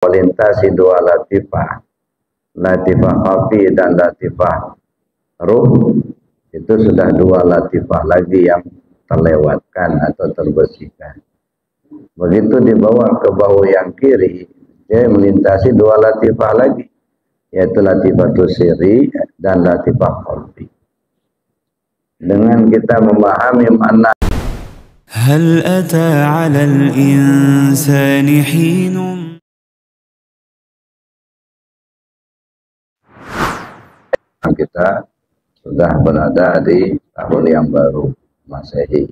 melintasi dua latifah, latifah khafi dan latifah ruh, itu sudah dua latifah lagi yang terlewatkan atau terbersihkan. Begitu dibawa ke bahu yang kiri, dia melintasi dua latifah lagi, yaitu latifatus sirri dan latifah khafi. Dengan kita memahami makna هل أتى على الإنسان حين kita sudah berada di tahun yang baru Masehi.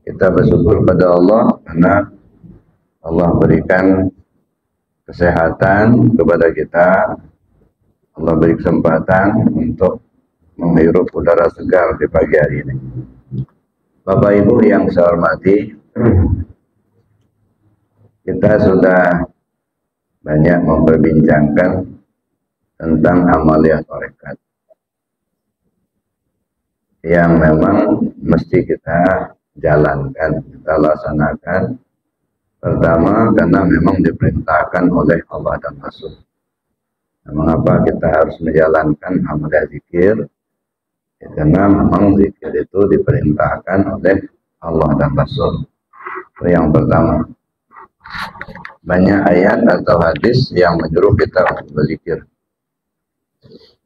Kita bersyukur pada Allah karena Allah berikan kesehatan kepada kita. Allah beri kesempatan untuk menghirup udara segar di pagi hari ini. Bapak Ibu yang saya hormati, kita sudah banyak memperbincangkan tentang amaliyah tarekat yang memang mesti kita jalankan, kita laksanakan. Pertama, karena memang diperintahkan oleh Allah dan Rasul. Mengapa kita harus menjalankan amaliyah zikir? Karena memang zikir itu diperintahkan oleh Allah dan Rasul. Itu yang pertama. Banyak ayat atau hadis yang menyuruh kita untuk berzikir.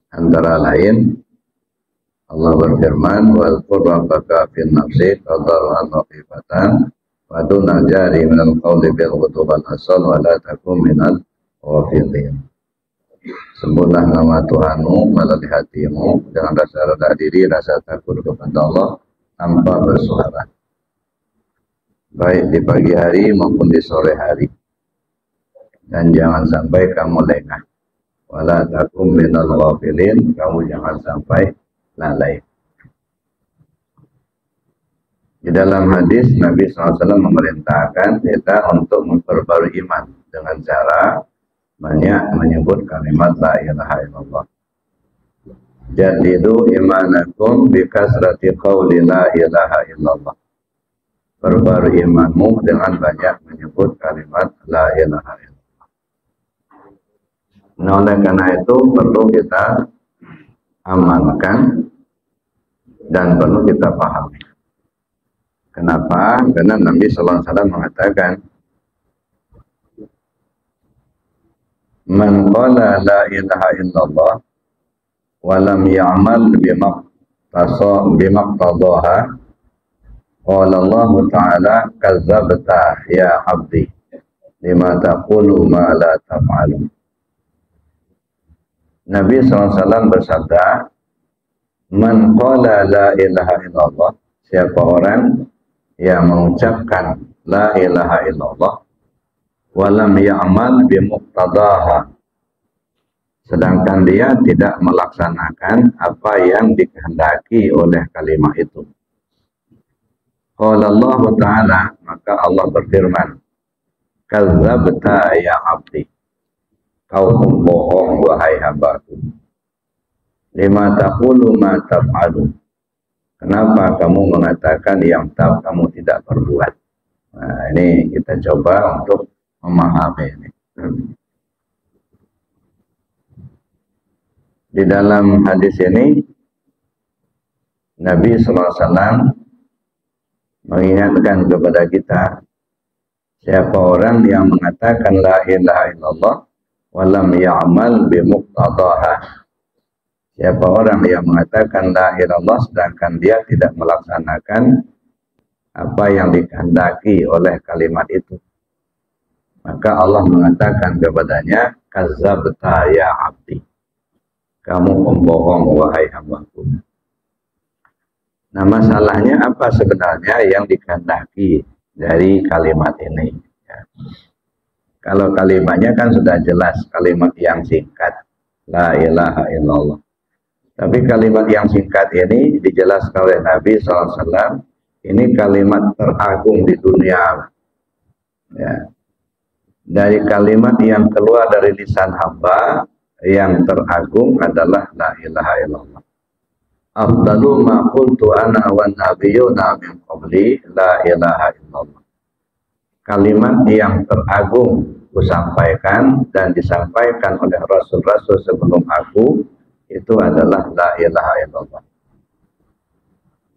Antara lain, Allah berfirman, "Wazkur rabbaka fin nafsik tadarruan wa khifatan wa dunal jari minal qawli bil ghudwi wal asal wa la takun minal ghafilin." Sebutlah nama Tuhanmu melalui hatimu dengan rasa rendah diri, rasa takut kepada Allah tanpa bersuara, baik di pagi hari maupun di sore hari, dan jangan sampai kamu lengah. Wala takum minal ghafilin, kamu jangan sampai lalai. Di dalam hadis Nabi SAW memerintahkan kita untuk memperbarui iman dengan cara banyak menyebut kalimat la ilaha illallah. Jadidu imanakum bikasrati qawli la ilaha illallah. Perbarui imanmu dengan banyak menyebut kalimat la ilaha illallah. Nah, oleh karena itu perlu kita amalkan dan perlu kita pahami. Kenapa? Karena Nabi SAW mengatakan, "Man qala la ilaha illallah wa lam ya'mal bimaqtadaha qala Allah Ta'ala kazzabta ya 'abdi lima taqulu ma la taf'alu." Nabi SAW bersabda, "Man qala la ilaha illallah," siapa orang yang mengucapkan la ilaha illallah walam ya'mal bimuqtadaha, sedangkan dia tidak melaksanakan apa yang dikehendaki oleh kalimat itu. Qala Allah Ta'ala, maka Allah berfirman, "Kazzabta ya 'abdi," kau pembohong wahai hambaku. "Lima taqulu ma taf'alu," kenapa kamu mengatakan yang kamu tidak perbuat? Nah, ini kita coba untuk memahami ini. Di dalam hadis ini Nabi SAW mengingatkan kepada kita, siapa orang yang mengatakan la ilaha illallah walam ya'mal bimuqtadaha, siapa orang yang mengatakan la ilaha illallah sedangkan dia tidak melaksanakan apa yang dikehendaki oleh kalimat itu, maka Allah mengatakan kepadanya, "Kazzabta ya 'abdi," kamu pembohong wahai hambaku. Nah, masalahnya apa sebenarnya yang dikehendaki dari kalimat ini? Ya. Kalau kalimatnya kan sudah jelas, kalimat yang singkat, la ilaha illallah. Tapi kalimat yang singkat ini dijelaskan oleh Nabi SAW, ini kalimat teragung di dunia. Ya. Dari kalimat yang keluar dari lisan hamba, yang teragung adalah la ilaha illallah. Afdalu ma qultu ana wan nabiyyuna min qabli la ilaha illallah. kalimat yang teragung kusampaikan dan disampaikan oleh Rasul-Rasul sebelum aku itu adalah la ilaha illallah.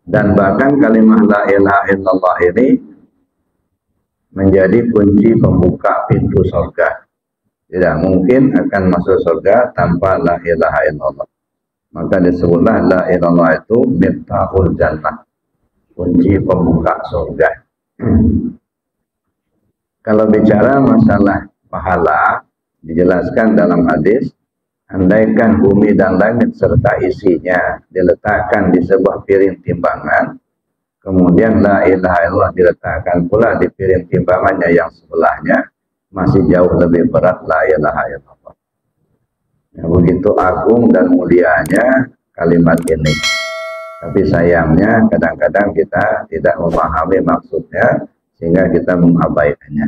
Dan bahkan kalimat la ilaha illallah ini menjadi kunci pembuka pintu surga. Tidak mungkin akan masuk surga tanpa la ilaha illallah. Maka disebutlah la ilallah itu miftahul jannah, kunci pembuka surga. Kalau bicara masalah pahala, dijelaskan dalam hadis, andaikan bumi dan langit serta isinya diletakkan di sebuah piring timbangan, kemudian la ilaha illallah diletakkan pula di piring timbangannya yang sebelahnya, masih jauh lebih berat la ilaha illallah. Ya, begitu agung dan mulianya kalimat ini. Tapi sayangnya kadang-kadang kita tidak memahami maksudnya sehingga kita mengabaikannya.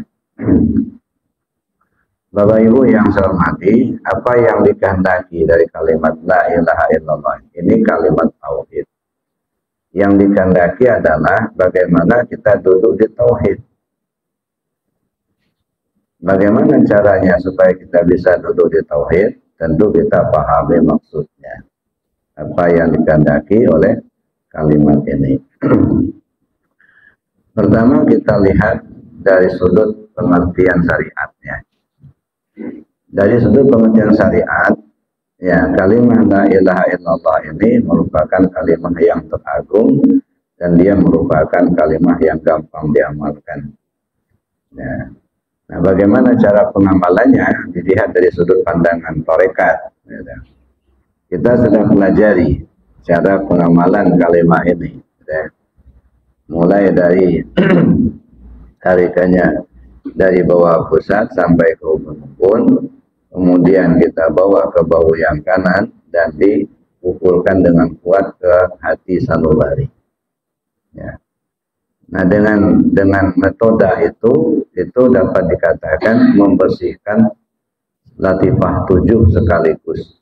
Bapak Ibu yang saya hormati, apa yang dikehendaki dari kalimat la ilaha illallah ini kalimat tauhid. Yang dikehendaki adalah bagaimana kita duduk di tauhid. Bagaimana caranya supaya kita bisa duduk di tauhid? Tentu kita pahami maksudnya. Apa yang dikehendaki oleh kalimat ini. Pertama kita lihat dari sudut pengertian syariatnya. Dari sudut pengertian syariat, ya kalimat la ilaha illallah ini merupakan kalimat yang teragung dan dia merupakan kalimat yang gampang diamalkan. Ya. Nah, bagaimana cara pengamalannya dilihat dari sudut pandangan tarekat. Ya. Kita sedang pelajari cara pengamalan kalimat ini. Ya. Mulai dari tarikannya dari bawah pusat sampai ke ubun-ubun, kemudian kita bawa ke bahu yang kanan dan dipukulkan dengan kuat ke hati sanubari. Ya. Nah, dengan metode itu dapat dikatakan membersihkan latifah 7 sekaligus.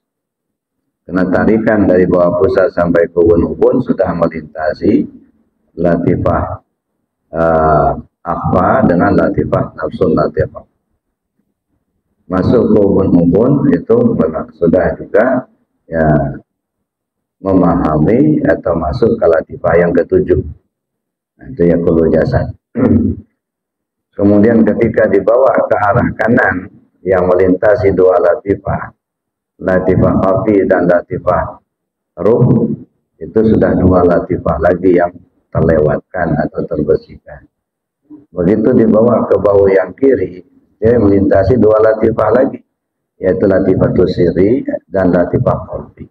Karena tarikan dari bawah pusat sampai ke ubun-ubun sudah melintasi latifah akhfa dengan latifah nafsul latifah. Masuk ke ubun-ubun itu sudah juga ya memahami atau masuk ke latifah yang ke-7. Nah, itu ya kullu jasad. Kemudian ketika dibawa ke arah kanan yang melintasi 2 latifah, latifah khafi dan latifah ruh, itu sudah 2 latifah lagi yang terlewatkan atau terbersihkan. Begitu dibawa ke bahu yang kiri, dia melintasi 2 latifah lagi, yaitu latifah sirri dan latifah khafi.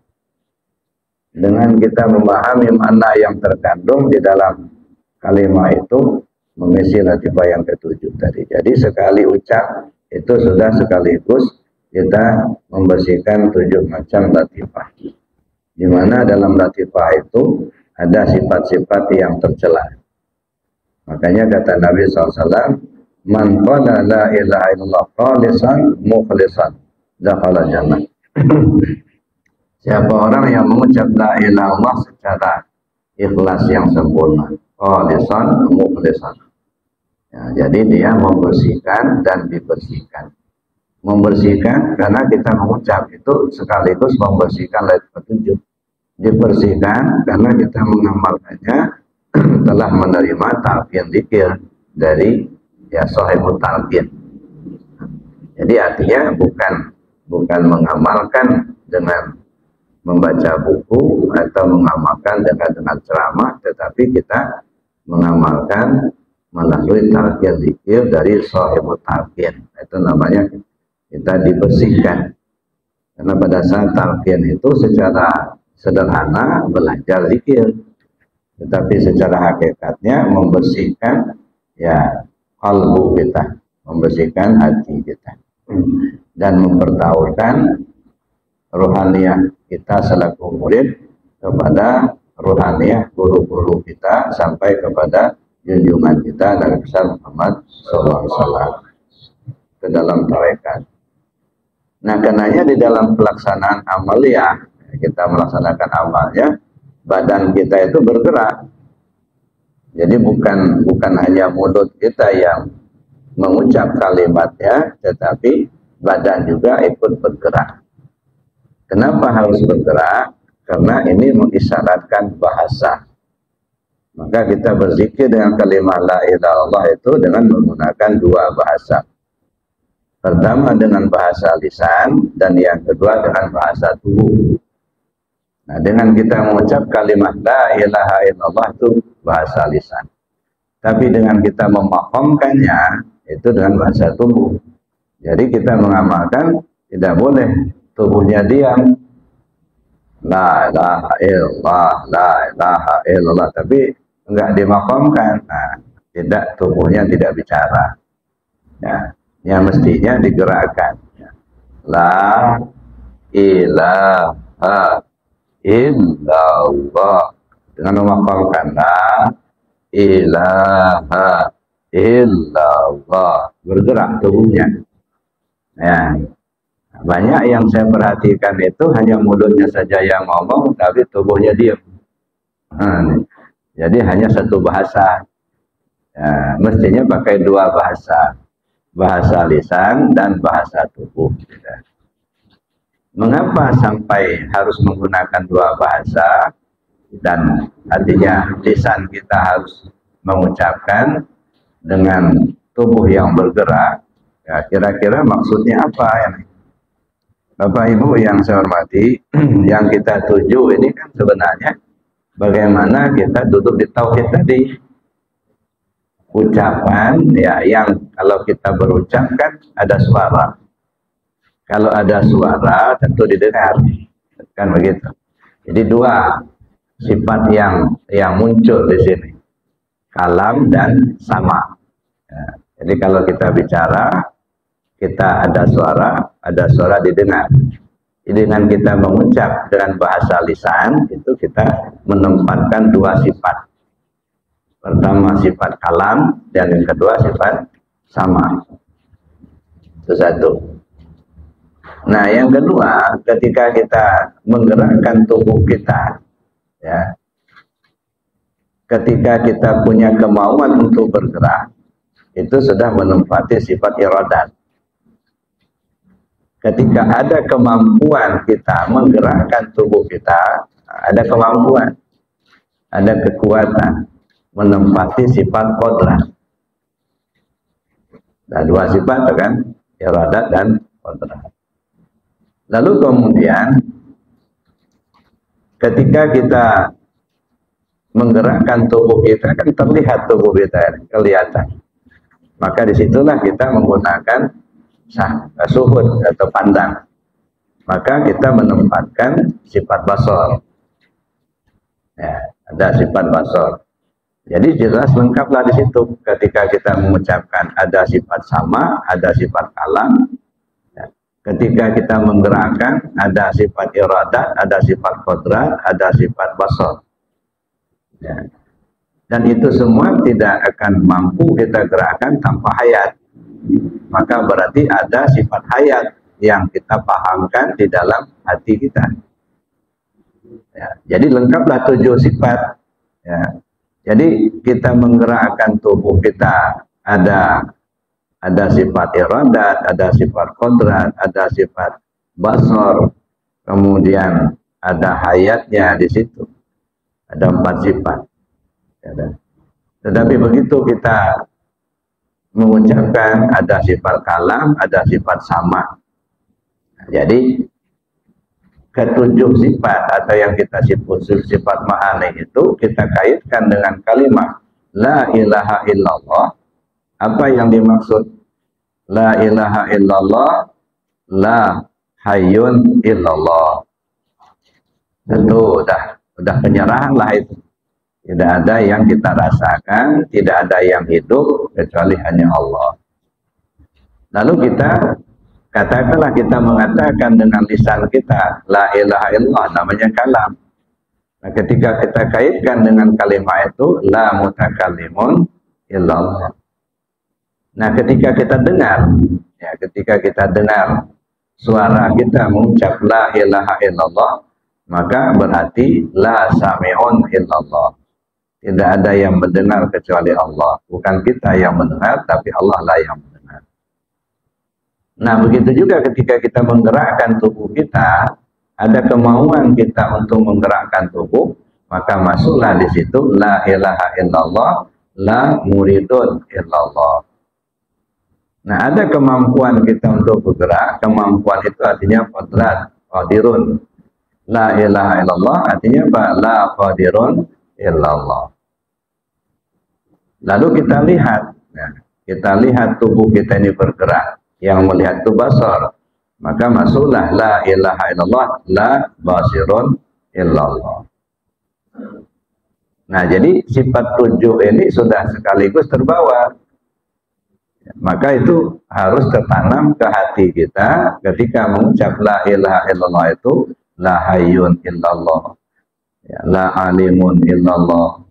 Dengan kita memahami makna yang terkandung di dalam kalimat itu mengisi latifah yang ke-7 tadi. Jadi sekali ucap itu sudah sekaligus kita membersihkan 7 macam latifah. Di mana dalam latifah itu ada sifat-sifat yang tercela. Makanya kata Nabi SAW, man qala la ilaha illallah khalisan mukhlisan dakhala jannah. Siapa orang yang mengucap la ilaha illallah secara ikhlas yang sempurna, khalisan mukhlisan. Ya, jadi dia membersihkan dan dibersihkan. Membersihkan karena kita mengucap itu sekaligus membersihkan latifah 7. Dibersihkan karena kita mengamalkannya telah menerima talqin zikir dari ya sahibut talqin. Jadi artinya bukan mengamalkan dengan membaca buku atau mengamalkan dengan ceramah, tetapi kita mengamalkan melalui talqin zikir dari sahibut talqin. Itu namanya kita dibersihkan. Karena pada saat talqin itu secara sederhana belajar zikir, tetapi secara hakikatnya membersihkan ya qalbu kita, membersihkan hati kita, dan mempertaurkan ruhaniyah kita selaku murid kepada ruhaniyah guru-guru kita sampai kepada junjungan kita Nabi besar Muhammad SAW ke dalam tarekat. Nah, karenanya di dalam pelaksanaan amaliyah kita melaksanakan amalnya, badan kita itu bergerak. Jadi bukan hanya mulut kita yang mengucap kalimatnya, tetapi badan juga ikut bergerak. Kenapa harus bergerak? Karena ini mengisyaratkan bahasa. Maka kita berzikir dengan kalimat la ilaha illallah itu dengan menggunakan dua bahasa. Pertama dengan bahasa lisan, dan yang kedua dengan bahasa tubuh. Nah, dengan kita mengucap kalimat la ilaha illallah itu bahasa lisan. Tapi dengan kita memahamikannya itu dengan bahasa tubuh. Jadi kita mengamalkan, tidak boleh tubuhnya diam. La ilaha illallah, la ilaha illallah, tapi enggak dimakamkan. Nah, tidak, tubuhnya tidak bicara. Ya, yang mestinya digerakkan. La ilaha illallah, dengan memakamkan la ilaha illallah, bergerak tubuhnya. Ya. Banyak yang saya perhatikan itu hanya mulutnya saja yang ngomong, tapi tubuhnya diam. Jadi hanya satu bahasa. Ya, mestinya pakai dua bahasa, bahasa lisan dan bahasa tubuh. Mengapa sampai harus menggunakan dua bahasa? Dan artinya lisan kita harus mengucapkan dengan tubuh yang bergerak. Ya, kira-kira maksudnya apa ya? Bapak Ibu yang saya hormati, yang kita tuju ini kan sebenarnya bagaimana kita duduk di tauhid tadi. Ucapan ya, yang kalau kita berucap kan ada suara. Kalau ada suara tentu didengar, kan begitu. Jadi dua sifat yang muncul di sini, kalam dan sama. Ya, jadi kalau kita bicara, kita ada suara didengar. Jadi dengan kita mengucap dengan bahasa lisan, itu kita menempatkan dua sifat. Pertama sifat kalam, dan yang kedua sifat sama. Itu satu. Nah, yang kedua, ketika kita menggerakkan tubuh kita, ya, ketika kita punya kemauan untuk bergerak, itu sudah menempati sifat iradat. Ketika ada kemampuan kita menggerakkan tubuh kita, ada kemampuan, ada kekuatan, menempati sifat qudrat. Nah, dua sifat kan, iradat dan qudrat. Lalu kemudian ketika kita menggerakkan tubuh kita, kan terlihat tubuh kita, kelihatan. Maka disitulah kita menggunakan suhud atau pandang. Maka kita menempatkan sifat basar. Ya, ada sifat basar. Jadi jelas lengkaplah di situ. Ketika kita mengucapkan ada sifat sama, ada sifat kalam. Ya. Ketika kita menggerakkan ada sifat iradat, ada sifat qudrat, ada sifat basar. Ya. Dan itu semua tidak akan mampu kita gerakkan tanpa hayat. Maka berarti ada sifat hayat yang kita pahamkan di dalam hati kita. Ya, jadi lengkaplah 7 sifat. Ya. Jadi kita menggerakkan tubuh kita, ada sifat iradat, ada sifat qudrat, ada sifat basar, kemudian ada hayatnya di situ. Ada 4 sifat. Ya. Tetapi begitu kita mengucapkan ada sifat kalam, ada sifat sama. Jadi ketujuh sifat atau yang kita sebut sifat ma'ani itu kita kaitkan dengan kalimat la ilaha illallah. Apa yang dimaksud la ilaha illallah? La hayyun illallah. Tentu udah penyerahan lah itu. Tidak ada yang kita rasakan, tidak ada yang hidup kecuali hanya Allah. Lalu kita katakanlah kita mengatakan dengan lisan kita la ilaha illallah, namanya kalam. Nah, ketika kita kaitkan dengan kalimat itu la mutakallimun illallah. Nah, ketika kita dengar, ya, ketika kita dengar suara kita mengucap la ilaha illallah, maka berarti la sami'un illallah. Tidak ada yang mendengar kecuali Allah. Bukan kita yang mendengar, tapi Allah lah yang mendengar. Nah, begitu juga ketika kita menggerakkan tubuh kita, ada kemauan kita untuk menggerakkan tubuh, maka masuklah di situ la ilaha illallah, la muridun illallah. Nah, ada kemampuan kita untuk bergerak. Kemampuan itu artinya qadrat, qadirun. La ilaha illallah artinya apa? La qadirun illallah. Lalu kita lihat, kita lihat tubuh kita ini bergerak. Yang melihat itu basar. Maka masuklah la ilaha illallah, la basirun illallah. Nah, jadi sifat 7 ini sudah sekaligus terbawa. Maka itu harus tertanam ke hati kita ketika mengucap la ilaha illallah itu, la hayyun illallah, la alimun illallah,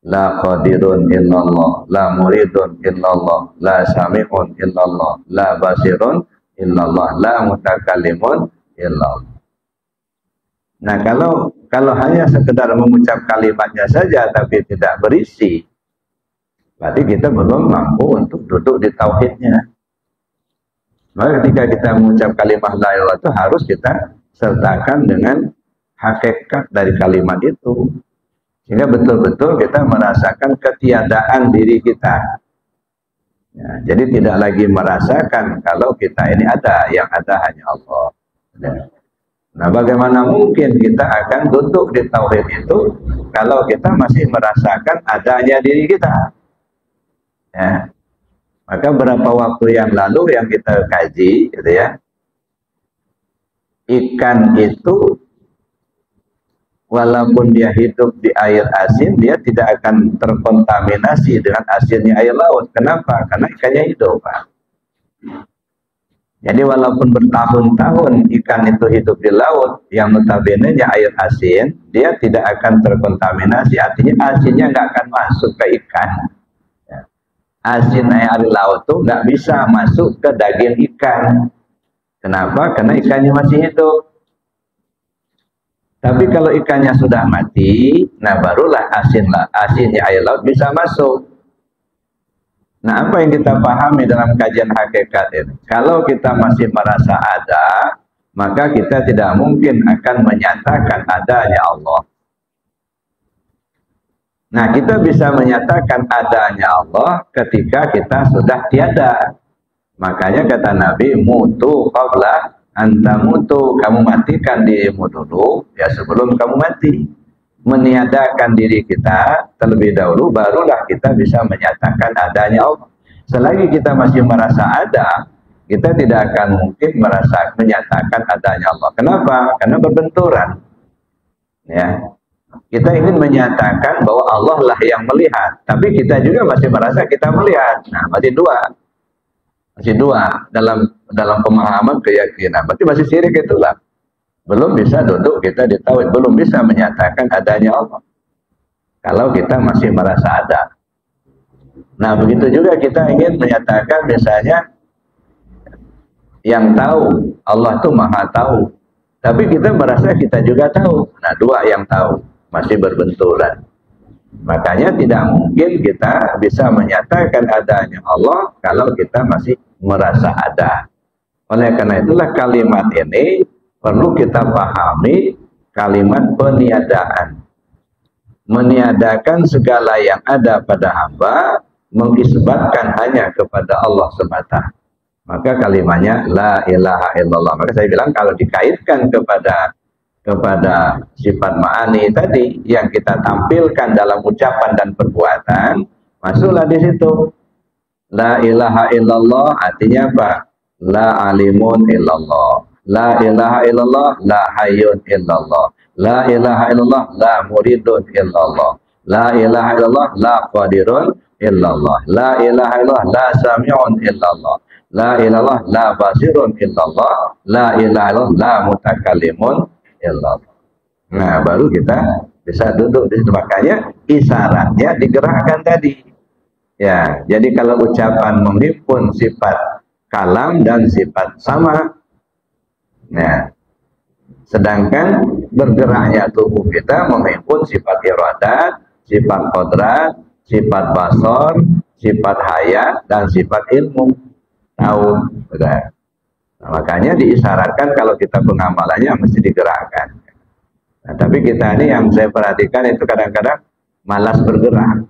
la qadirun illallah, la muridun illallah, la sami'un illallah, la basirun illallah, la mutakallimun illallah. Nah, kalau hanya sekedar mengucap kalimatnya saja tapi tidak berisi, berarti kita belum mampu untuk duduk di tauhidnya. Maka ketika kita mengucap kalimat la ilaha illallah itu harus kita sertakan dengan hakikat dari kalimat itu. Sehingga betul-betul kita merasakan ketiadaan diri kita. Ya, jadi tidak lagi merasakan kalau kita ini ada, yang ada hanya Allah. Ya. Nah, bagaimana mungkin kita akan duduk di tauhid itu kalau kita masih merasakan adanya diri kita? Ya. Maka beberapa waktu yang lalu yang kita kaji, gitu ya, ikan itu walaupun dia hidup di air asin, dia tidak akan terkontaminasi dengan asinnya air laut. Kenapa? Karena ikannya hidup, Pak. Jadi walaupun bertahun-tahun ikan itu hidup di laut, yang notabene-nya air asin, dia tidak akan terkontaminasi. Artinya asinnya nggak akan masuk ke ikan. Asin air laut itu nggak bisa masuk ke daging ikan. Kenapa? Karena ikannya masih hidup. Tapi kalau ikannya sudah mati, nah barulah asinnya air laut bisa masuk. Nah, apa yang kita pahami dalam kajian hakikat ini? Kalau kita masih merasa ada, maka kita tidak mungkin akan menyatakan adanya Allah. Nah, kita bisa menyatakan adanya Allah ketika kita sudah tiada. Makanya kata Nabi, mutu qabla anta mutu, kamu matikan dirimu dulu ya sebelum kamu mati. Meniadakan diri kita terlebih dahulu, barulah kita bisa menyatakan adanya Allah. Selagi kita masih merasa ada, kita tidak akan mungkin menyatakan adanya Allah. Kenapa? Karena berbenturan. Ya, kita ingin menyatakan bahwa Allah lah yang melihat, tapi kita juga masih merasa kita melihat. Nah, masih dua dalam pemahaman keyakinan. Berarti masih syirik itulah. Belum bisa duduk kita di tauhid, belum bisa menyatakan adanya Allah. Kalau kita masih merasa ada. Nah, begitu juga kita ingin menyatakan misalnya yang tahu, Allah itu maha tahu. Tapi kita merasa kita juga tahu. Nah, dua yang tahu masih berbenturan. Makanya tidak mungkin kita bisa menyatakan adanya Allah kalau kita masih merasa ada. Oleh karena itulah kalimat ini perlu kita pahami, kalimat peniadaan. Meniadakan segala yang ada pada hamba, mengisbatkan hanya kepada Allah semata. Maka kalimatnya la ilaha illallah. Maka saya bilang kalau dikaitkan kepada sifat ma'ani tadi yang kita tampilkan dalam ucapan dan perbuatan, masuklah di situ. La ilaha illallah artinya apa? La alimun illallah. La ilaha illallah, la hayyun illallah. La ilaha illallah, la muridun illallah. La ilaha illallah, la qadirun illallah. La ilaha illallah, la sami'un illallah. La ilallah, la basirun illallah. La ilaha illallah, la mutakallimun illallah. Nah, baru kita bisa duduk di situ. Makanya isyaratnya digerakkan tadi. Ya, jadi kalau ucapan menghimpun sifat kalam dan sifat sama. Nah, sedangkan bergeraknya tubuh kita menghimpun sifat iradat, sifat qudrat, sifat basar, sifat hayat, dan sifat ilmu. Tahu, sudah. Nah, makanya diisyaratkan kalau kita pengamalannya mesti digerakkan. Nah, tapi kita ini yang saya perhatikan itu kadang-kadang malas bergerak.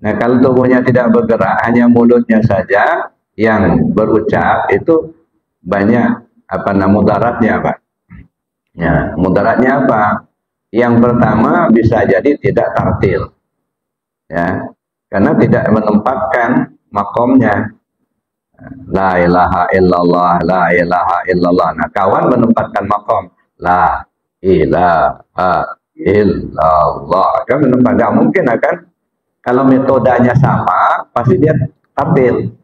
Nah, kalau tubuhnya tidak bergerak, hanya mulutnya saja yang berucap, itu banyak mudaratnya, Pak. Ya, mudaratnya apa? Yang pertama bisa jadi tidak tartil. Ya, karena tidak menempatkan makomnya. La ilaha illallah, la ilaha illallah. Nah, kawan menempatkan makom. La ilaha illallah. Kan menempatkan. Gak mungkin akan, kalau metodenya sama, pasti dia tartil.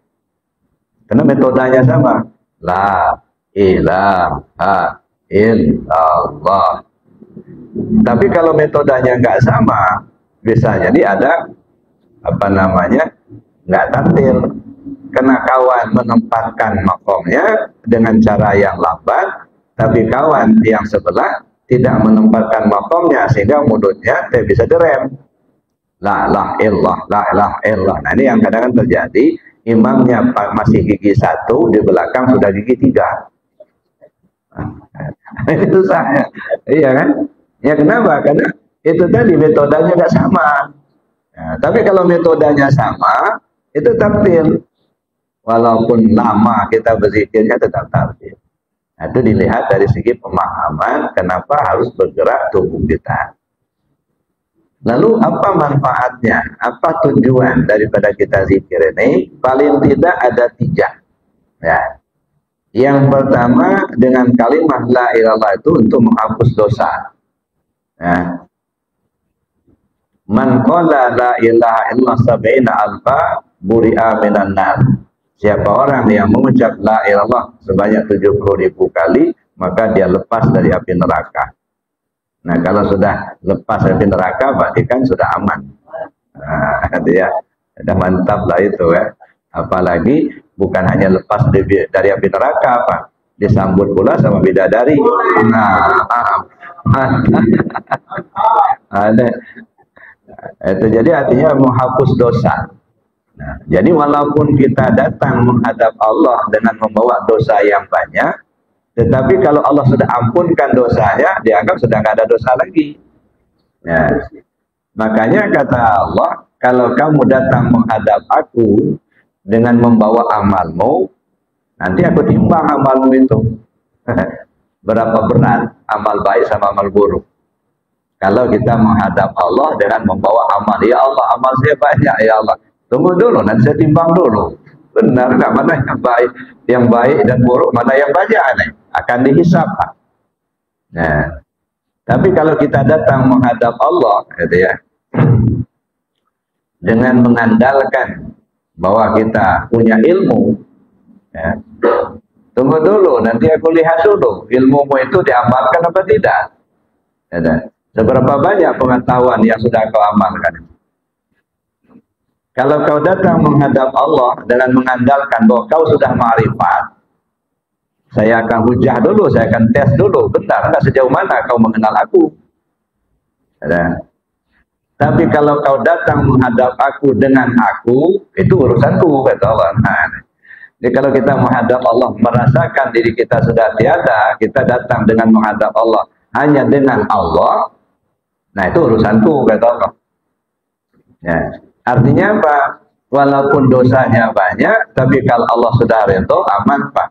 Karena metodenya sama. La ilaha illallah. Tapi kalau metodenya nggak sama, bisa jadi ada nggak tartil. Karena kawan menempatkan makomnya dengan cara yang lambat, tapi kawan yang sebelah tidak menempatkan makomnya sehingga mulutnya tidak bisa direm. La ilaha illallah, la ilaha illallah. Nah, ini yang kadang-kadang terjadi. Imamnya masih gigi 1, di belakang sudah gigi 3. Itu saya, iya kan? Ya kenapa? Karena itu tadi metodenya nggak sama. Nah, tapi kalau metodenya sama, itu tartil. Walaupun lama kita berzikirnya tetap tartil. Nah, itu dilihat dari segi pemahaman kenapa harus bergerak tubuh kita. Lalu apa manfaatnya? Apa tujuan daripada kita zikir ini? Paling tidak ada 3. Ya. Yang pertama, dengan kalimat la ilallah itu untuk menghapus dosa. Ya. Man qala la ilaha illallah sab'ina alfa buri'a minan nar. Siapa orang yang mengucap la ilallah sebanyak 70.000 kali, maka dia lepas dari api neraka. Nah, kalau sudah lepas dari neraka, berarti kan sudah aman. Nah, ya, sudah mantap lah itu ya. Apalagi bukan hanya lepas dari api neraka, apa? Disambut pula sama bidadari. Nah, ada. Itu jadi artinya menghapus dosa. Nah, jadi walaupun kita datang menghadap Allah dengan membawa dosa yang banyak, tetapi kalau Allah sudah ampunkan dosanya, dianggap sudah nggak ada dosa lagi. Ya. Makanya kata Allah, kalau kamu datang menghadap aku dengan membawa amalmu, nanti aku timbang amalmu itu. Berapa berat amal baik sama amal buruk. Kalau kita menghadap Allah dengan membawa amal, ya Allah, amal saya banyak, ya Allah. Tunggu dulu, nanti saya timbang dulu. Benar nggak, mana yang baik dan buruk, mana yang banyak nih? Akan dihisap. Nah, tapi kalau kita datang menghadap Allah, gitu ya, dengan mengandalkan bahwa kita punya ilmu, ya, tunggu dulu, nanti aku lihat dulu ilmumu itu diamalkan apa tidak. Ya, seberapa banyak pengetahuan yang sudah kau amalkan. Kalau kau datang menghadap Allah dengan mengandalkan bahwa kau sudah ma'rifat, saya akan hujah dulu, saya akan tes dulu, benar enggak sejauh mana kau mengenal aku. Ya. Tapi kalau kau datang menghadap aku dengan aku, itu urusanku, kata Allah. Nah, jadi kalau kita menghadap Allah, merasakan diri kita sudah tiada, kita datang dengan menghadap Allah hanya dengan Allah, nah itu urusanku, kata Allah. Ya. Artinya apa? Walaupun dosanya banyak, tapi kalau Allah sudah ridho, aman, Pak.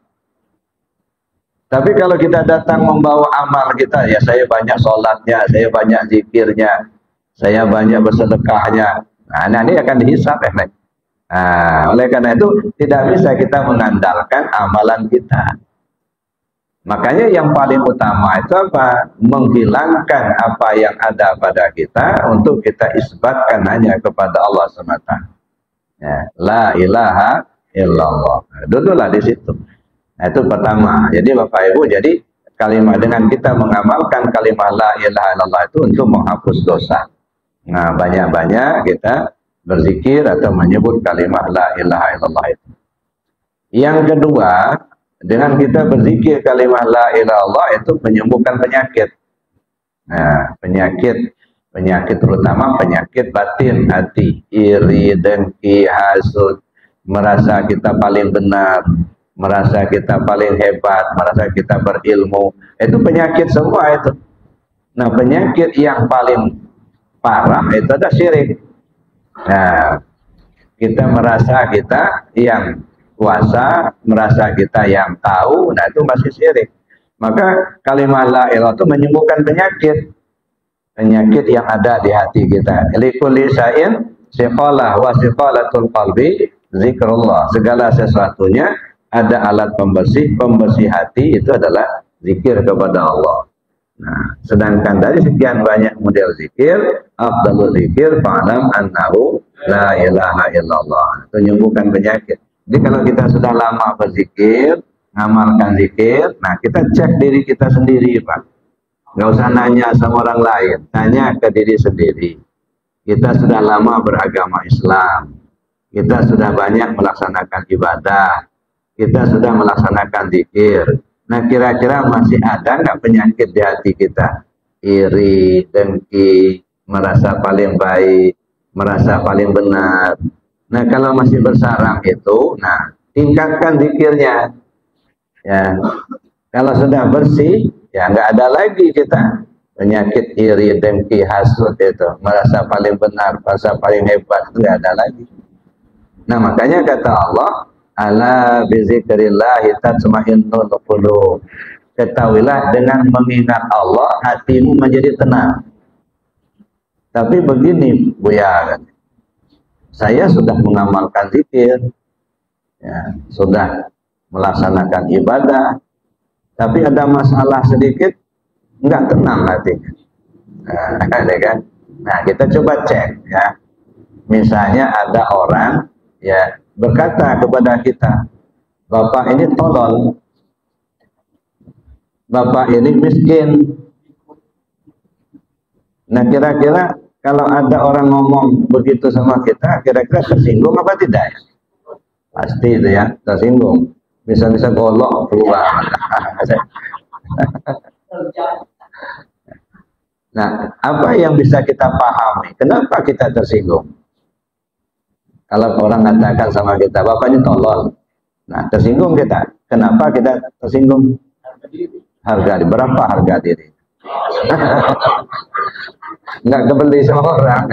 Tapi kalau kita datang membawa amal kita, ya saya banyak sholatnya, saya banyak zikirnya, saya banyak bersedekahnya, nah ini akan dihisap, Nah, oleh karena itu tidak bisa kita mengandalkan amalan kita. Makanya yang paling utama itu apa? Menghilangkan apa yang ada pada kita untuk kita isbatkan hanya kepada Allah semata. Ya, la ilaha illallah. Duduklah di situ. Nah, itu pertama. Jadi Bapak Ibu, jadi kalimat dengan kita mengamalkan kalimat la ilaha illallah itu untuk menghapus dosa. Nah, banyak-banyak kita berzikir atau menyebut kalimat la ilaha illallah itu. Yang kedua, dengan kita berzikir kalimat la ilaha illallah itu menyembuhkan penyakit. Nah, penyakit Penyakit terutama penyakit batin hati, iri, dengki, hasud, merasa kita paling benar, merasa kita paling hebat, merasa kita berilmu. Itu penyakit semua itu. Nah, penyakit yang paling parah itu ada syirik. Nah, kita merasa kita yang kuasa, merasa kita yang tahu, nah itu masih syirik. Maka kalimat la ilaha itu menyembuhkan penyakit yang ada di hati kita. Likulli syai'in siqalah wa siqalatul qalbi zikrullah. Segala sesuatunya ada alat pembersih hati, itu adalah zikir kepada Allah. Nah, sedangkan dari sekian banyak model zikir, afdalul zikir fa'lam annahu la ilaha illallah. Itu menyembuhkan penyakit. Jadi kalau kita sudah lama berzikir, ngamalkan zikir, nah kita cek diri kita sendiri, Pak. Nggak usah nanya sama orang lain, tanya ke diri sendiri. Kita sudah lama beragama Islam, kita sudah banyak melaksanakan ibadah, kita sudah melaksanakan zikir. Nah, kira-kira masih ada nggak penyakit di hati kita? Iri, dengki, merasa paling baik, merasa paling benar. Nah, kalau masih bersarang itu, nah tingkatkan zikirnya. Ya, kalau sudah bersih, ya nggak ada lagi kita penyakit iri, dengki, hasud itu, merasa paling benar, merasa paling hebat, itu nggak ada lagi. Nah, makanya kata Allah, ala bizikrillahi tatma'innul qulub. Ketahuilah dengan mengingat Allah hatimu menjadi tenang. Tapi begini Buya, saya sudah mengamalkan zikir, ya, sudah melaksanakan ibadah, tapi ada masalah sedikit, enggak tenang hatinya. Nah, kita coba cek ya. Misalnya ada orang ya berkata kepada kita, Bapak ini tolol, Bapak ini miskin. Nah, kira-kira kalau ada orang ngomong begitu sama kita, kira-kira tersinggung apa tidak? Pasti itu ya, tersinggung. Bisa-bisa golok keluar. Nah, apa yang bisa kita pahami? Kenapa kita tersinggung? Kalau orang katakan sama kita, Bapak ini tolol. Nah, tersinggung kita. Kenapa kita tersinggung? Harga diri. Berapa harga diri? Nggak kebeli sama orang.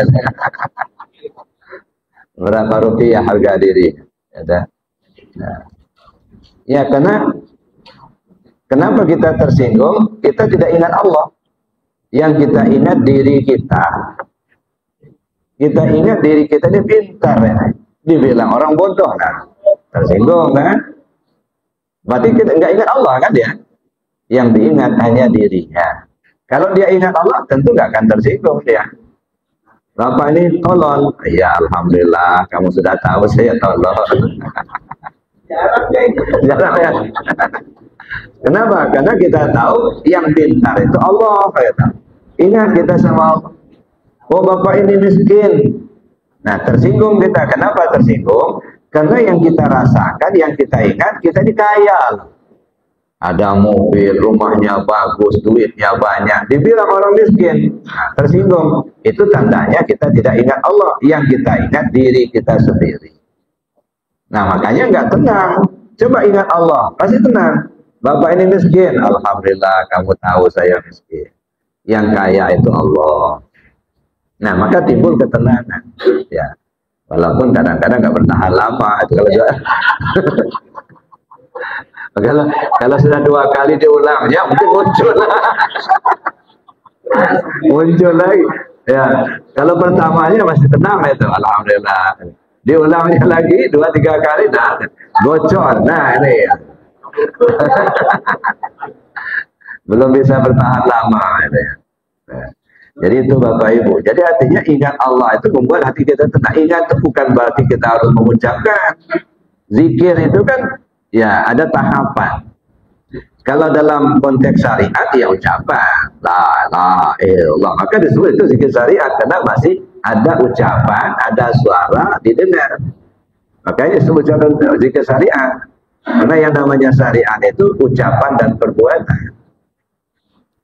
Berapa rupiah harga diri? Nah, ya, karena kenapa kita tersinggung? Kita tidak ingat Allah. Yang kita ingat diri kita. Kita ingat diri kita ini pintar ya. Dibilang orang bodoh kan, tersinggung kan. Berarti kita nggak ingat Allah kan ya. Yang diingat hanya dirinya. Kalau dia ingat Allah tentu nggak akan tersinggung dia. Bapak ini tolol. Ya alhamdulillah kamu sudah tahu saya tolol. Jarang ya. Kenapa? Karena kita tahu yang pintar itu Allah. Ingat kita sama Allah. Oh, Bapak ini miskin. Nah, tersinggung kita. Kenapa tersinggung? Karena yang kita rasakan, yang kita ingat, kita dikaya. Ada mobil, rumahnya bagus, duitnya banyak. Dibilang orang miskin. Nah, tersinggung. Itu tandanya kita tidak ingat Allah. Yang kita ingat diri kita sendiri. Nah, makanya nggak tenang. Coba ingat Allah, pasti tenang. Bapak ini miskin. Alhamdulillah, kamu tahu saya miskin. Yang kaya itu Allah. Nah, maka timbul ketenangan. Ya, walaupun kadang-kadang nggak bertahan lama. Itu kalau sudah 2 kali diulang, ya mungkin muncul. Muncul lagi. Ya, kalau pertamanya masih tenang itu, alhamdulillah. Diulangnya lagi 2-3 kali, nah bocor. Nah ini ya. Belum bisa bertahan lama ini ya. Nah, jadi itu Bapak Ibu. Jadi artinya ingat Allah itu membuat hati kita tenang. Ingat itu bukan berarti kita harus mengucapkan. Zikir itu kan ya ada tahapan. Kalau dalam konteks syariat ya ucapan la ilaha illallah, maka disebut itu zikir syariat karena masih ada ucapan, ada suara didengar. Makanya disebut zikir syariat. Karena yang namanya syariat itu ucapan dan perbuatan.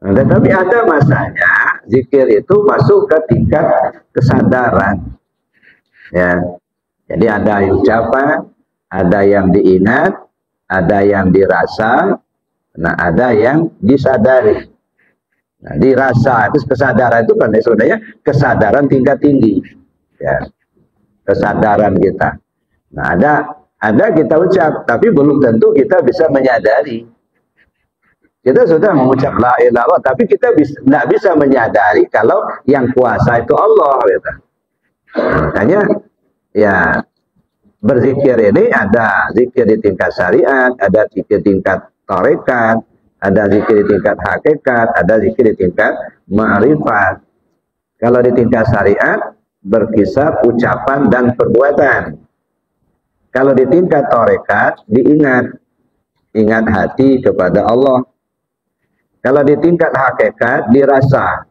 Nah, tetapi ada masanya zikir itu masuk ke tingkat kesadaran. Ya. Jadi ada ucapan, ada yang diingat, ada yang dirasa, nah ada yang disadari. Nah, dirasa itu kesadaran itu kan sebenarnya kesadaran tingkat tinggi. Ya. Kesadaran kita. Nah, ada kita ucap, tapi belum tentu kita bisa menyadari. Kita sudah mengucap la ilaha illallah, tapi kita tidak bisa menyadari kalau yang kuasa itu Allah. Gitu. Makanya ya berzikir ini ada zikir di tingkat syariat, ada zikir tingkat tarekat, ada zikir di tingkat hakikat, ada zikir di tingkat ma'rifat. Kalau di tingkat syariat berkisar ucapan dan perbuatan. Kalau di tingkat tarekat ingat hati kepada Allah. Kalau di tingkat hakikat dirasa.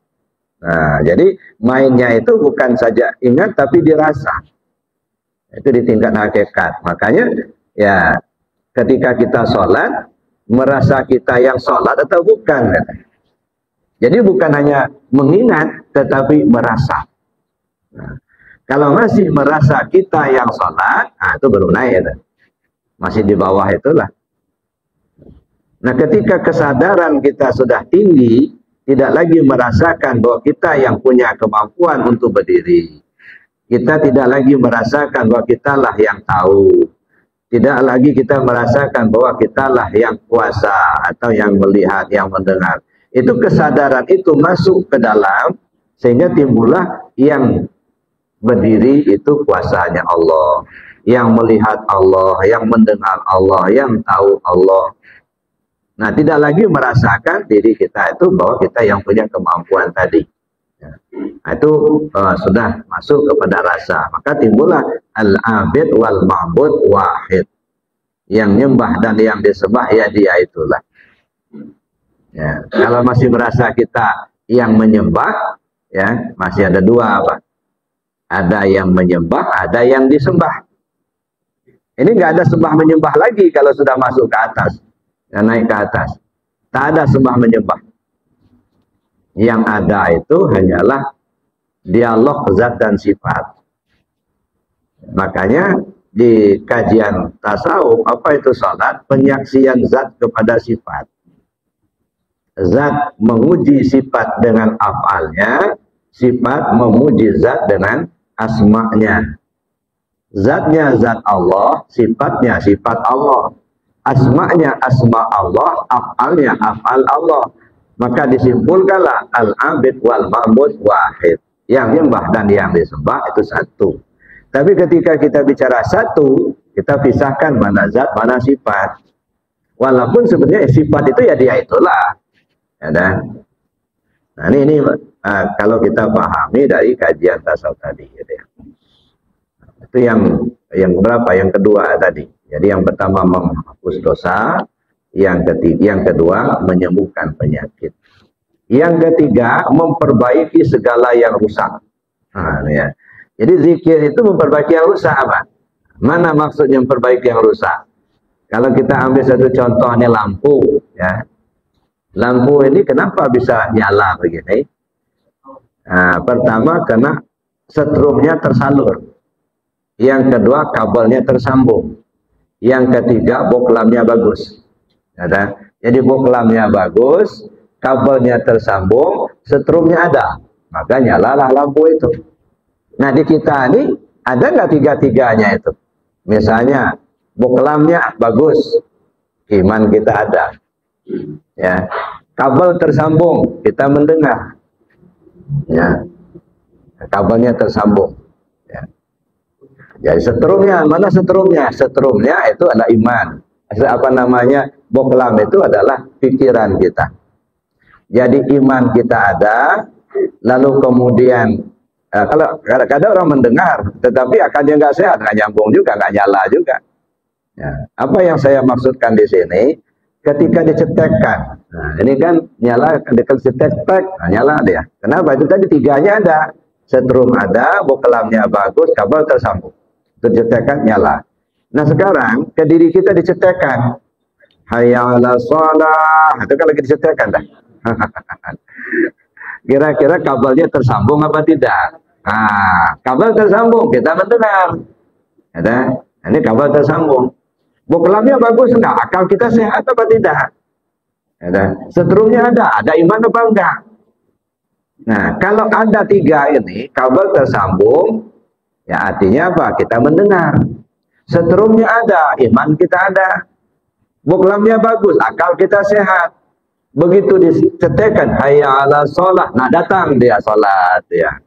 Nah, jadi mainnya itu bukan saja ingat tapi dirasa. Itu di tingkat hakikat. Makanya ya ketika kita sholat, merasa kita yang sholat atau bukan. Jadi bukan hanya mengingat tetapi merasa. Nah, kalau masih merasa kita yang sholat, nah itu belum naik. Masih di bawah itulah. Nah, ketika kesadaran kita sudah tinggi, tidak lagi merasakan bahwa kita yang punya kemampuan untuk berdiri. Kita tidak lagi merasakan bahwa kitalah yang tahu. Tidak lagi kita merasakan bahwa kitalah yang kuasa atau yang melihat, yang mendengar. Itu kesadaran itu masuk ke dalam sehingga timbullah yang berdiri itu kuasanya Allah. Yang melihat Allah, yang mendengar Allah, yang tahu Allah. Nah, tidak lagi merasakan diri kita itu bahwa kita yang punya kemampuan tadi. Ya. Nah, itu sudah masuk kepada rasa. Maka timbullah al-abid wal ma'bud wahid. Yang nyembah dan yang disembah ya dia itulah. Ya. Kalau masih merasa kita yang menyembah, ya masih ada dua apa? Ada yang menyembah, ada yang disembah. Ini nggak ada sembah menyembah lagi kalau sudah masuk ke atas. Dan naik ke atas. Tak ada sembah menyembah. Yang ada itu hanyalah dialog zat dan sifat. Makanya di kajian tasawuf, apa itu salat? Penyaksian zat kepada sifat. Zat menguji sifat dengan afalnya, sifat memuji zat dengan asma'nya. Zatnya zat Allah, sifatnya sifat Allah. Asma'nya asma Allah, af'alnya af'al Allah. Maka disimpulkanlah al-abid wal ma'bud wahid. Yang nyembah dan yang disembah itu satu. Tapi ketika kita bicara satu, kita pisahkan mana zat, mana sifat. Walaupun sebenarnya sifat itu ya dia itulah. Ya, dan nah ini kalau kita pahami dari kajian tasawuf tadi. Gitu ya. Itu yang berapa? Yang kedua tadi. Jadi yang pertama menghapus dosa, yang kedua menyembuhkan penyakit. Yang ketiga memperbaiki segala yang rusak. Nah, ya. Jadi zikir itu memperbaiki yang rusak apa? Mana maksudnya memperbaiki yang rusak? Kalau kita ambil satu contoh ini lampu, ya. Lampu ini kenapa bisa nyala begini? Nah, pertama karena setrumnya tersalur. Yang kedua kabelnya tersambung. Yang ketiga boklamnya bagus. Ada. Jadi boklamnya bagus, kabelnya tersambung, setrumnya ada. Maka nyalalah lampu itu. Nah di kita ini ada nggak tiga-tiganya itu? Misalnya boklamnya bagus, iman kita ada. Ya, kabel tersambung, kita mendengar. Ya, kabelnya tersambung. Ya. Jadi setrumnya, mana setrumnya? Setrumnya itu adalah iman. Apa namanya? Boklam itu adalah pikiran kita. Jadi iman kita ada, lalu kemudian kalau kadang-kadang orang mendengar, tetapi akannya nggak sehat, nggak nyambung juga, nggak nyala juga. Ya. Apa yang saya maksudkan di sini? Ketika dicetekkan, nah ini kan nyala, ketika dicetek, nah, nyala dia. Kenapa? Itu tadi tiganya ada, setrum ada, boklamnya bagus, kabel tersambung. Tercetekkan nyala. Nah sekarang ke diri kita dicetekkan, hayya 'alas shalah, itu kan lagi dicetekkan dah. Kira-kira kabelnya tersambung apa tidak? Nah, kabel tersambung, kita mendengar. Ya, ini kabel tersambung. Kelamnya bagus enggak? Akal kita sehat apa tidak? Ya, setrumnya ada iman apa enggak? Nah, kalau ada tiga ini, kabel tersambung, ya artinya apa? Kita mendengar. Setrumnya ada, iman kita ada. Kelamnya bagus, akal kita sehat. Begitu dicetekan hayya ala sholat, nah datang dia sholat ya.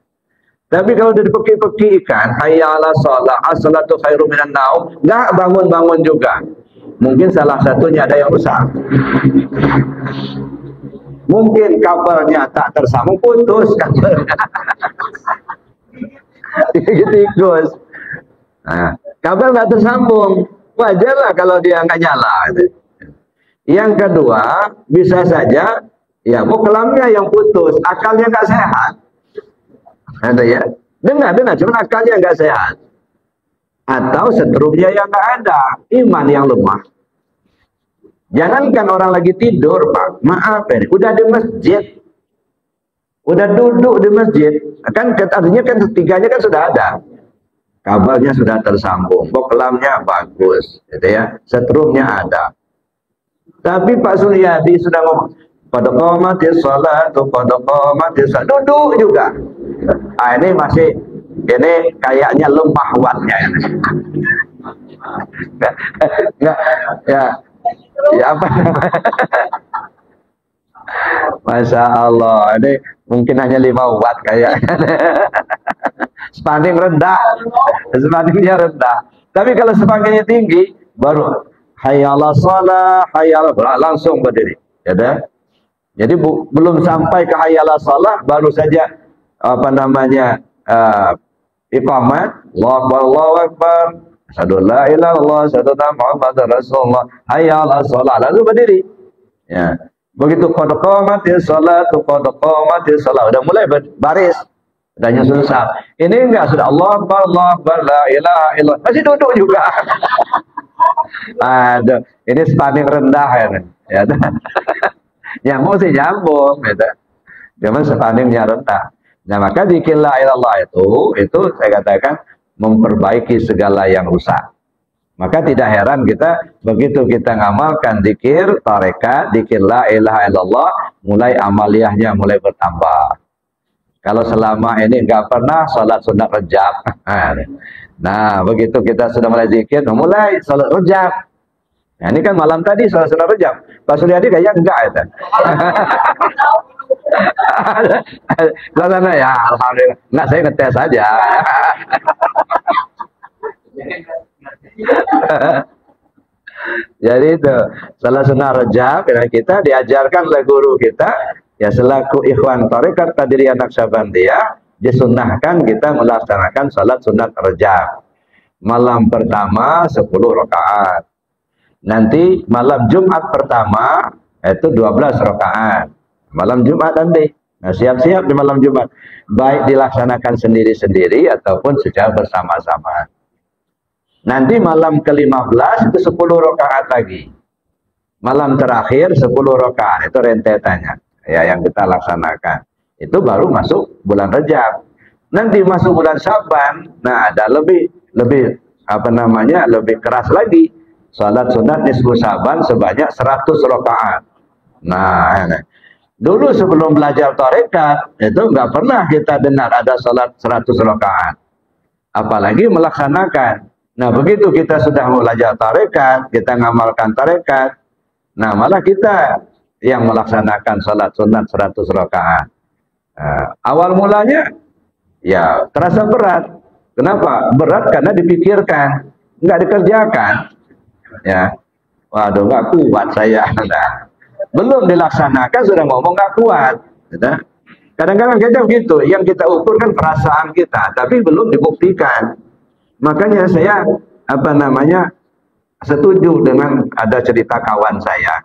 Tapi kalau udah dipeki-pekikan hayya ala sholat, as-sholatu khairum minan naum, nggak bangun-bangun juga. Mungkin salah satunya ada yang rusak. Mungkin kabelnya tak tersambung, putus kabelnya. Tikus. Nah, kabel nggak tersambung, wajarlah kalau dia nggak nyala. Yang kedua, bisa saja ya kelamnya yang putus, akalnya nggak sehat. Ada ya, dengar, cuma akalnya nggak sehat. Atau setrumnya yang nggak ada, iman yang lemah. Jangankan orang lagi tidur, Pak, maaf ya, udah di masjid, udah duduk di masjid, kan artinya kan tiganya kan sudah ada. Kabelnya sudah tersambung, kelamnya bagus, gitu ya, setrumnya ada. Tapi Pak Suryadi sudah ngomong, qad qamatis sholatu, qad qamatis shalah, duduk juga. Ah, ini kayaknya lemah wattnya. Enggak, ya apa namanya? Masya Allah, ini mungkin hanya 5 watt kayaknya. Spanding rendah, spandingnya rendah. Tapi kalau spandingnya tinggi, baru hayya ala shalah, hayya ala, langsung berdiri. Ya, jadi belum sampai ke hayya ala shalah, baru saja apa namanya iqamat, Allahu akbar, asyhadu la ilaha illallah, asyhadu anna Muhammadar Rasulullah, hayya ala shalah, langsung berdiri. Ya. Begitu qad qamatis sholatu, qad qamatis shalah, udah mulai baris. Udah nyusun saf. Ini enggak, sudah Allahu akbar, la ilaha illallah, masih duduk juga. Aduh, ini spanding rendah ya. Nyambung sih nyambung, gitu. Cuma spandingnya rendah. Nah, maka dzikir la ilallah itu saya katakan memperbaiki segala yang rusak. Maka tidak heran kita begitu kita ngamalkan dzikir tarekat, dzikir la ilaha illallah, mulai amaliyahnya mulai bertambah. Kalau selama ini nggak pernah sholat sunat rejab, nah begitu kita sudah mulai zikir, mulai sholat rejab. Nah, ini kan malam tadi sholat sunat rejab. Pak Suryadi kayaknya enggak itu. Sana ya, alhamdulillah. Enggak, saya ngetes aja. Jadi itu sholat sunat rejab, kita diajarkan oleh guru kita. Ya, selaku ikhwan tarekat Qadiriyah Naqsyabandiyah, disunnahkan kita melaksanakan salat sunat rejab. Malam pertama 10 rakaat. Nanti malam Jumat pertama itu 12 rakaat. Malam Jumat nanti. Nah, siap-siap di malam Jumat. Baik dilaksanakan sendiri-sendiri ataupun secara bersama-sama. Nanti malam ke-15 itu 10 rakaat lagi. Malam terakhir 10 rakaat, itu rentetannya. Ya, yang kita laksanakan itu baru masuk bulan Rejab. Nanti masuk bulan Syaban, nah ada lebih apa namanya, lebih keras lagi, salat sunat nisfu Syaban sebanyak 100 rakaat. Nah, dulu sebelum belajar tarekat itu nggak pernah kita dengar ada salat 100 rakaat, apalagi melaksanakan. Nah, begitu kita sudah belajar tarekat, kita ngamalkan tarekat, nah malah kita yang melaksanakan salat sunat 100 rakaat. Awal mulanya ya terasa berat. Kenapa? Berat karena dipikirkan, nggak dikerjakan. Ya, waduh, nggak kuat saya. Nah, belum dilaksanakan sudah ngomong nggak kuat. Kadang-kadang kita begitu. Yang kita ukur kan perasaan kita, tapi belum dibuktikan. Makanya saya setuju dengan ada cerita kawan saya.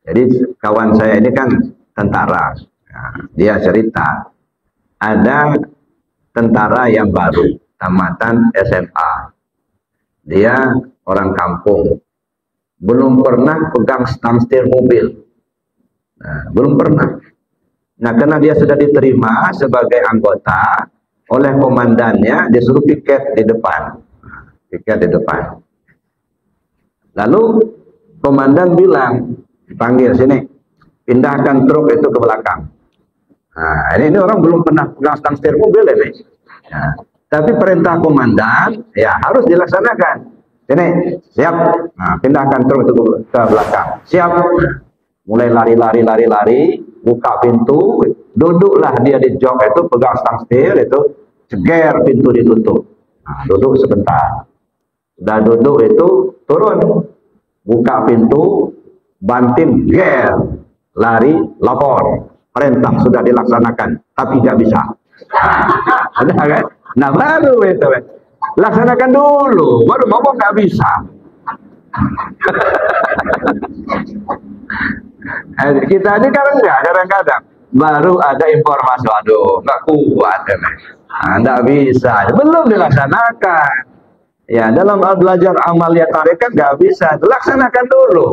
Jadi kawan saya ini kan tentara. Nah, dia cerita ada tentara yang baru tamatan SMA. Dia orang kampung, belum pernah pegang stang setir mobil. Nah, belum pernah. Nah, karena dia sudah diterima sebagai anggota oleh komandannya, disuruh piket di depan. Piket di depan. Lalu komandan bilang, panggil sini, pindahkan truk itu ke belakang. Nah, ini orang belum pernah pegang stang setir mobil ini. Nah, tapi perintah komandan ya harus dilaksanakan. Sini, siap. Nah, pindahkan truk itu ke belakang. Siap. Mulai lari, buka pintu, duduklah dia di jok itu, pegang stang setir itu, ceger pintu ditutup. Nah, duduk sebentar. Sudah duduk itu, turun. Buka pintu, banting, ger, lari, lapor. Perintah sudah dilaksanakan, tapi nggak bisa. Ada kan? Nah baru itu, laksanakan dulu, baru ngomong nggak bisa. Kita ini kan enggak, kadang-kadang baru ada informasi, aduh nggak kuat, nggak bisa, belum dilaksanakan. Ya dalam belajar amaliyat tarekat nggak bisa, laksanakan dulu.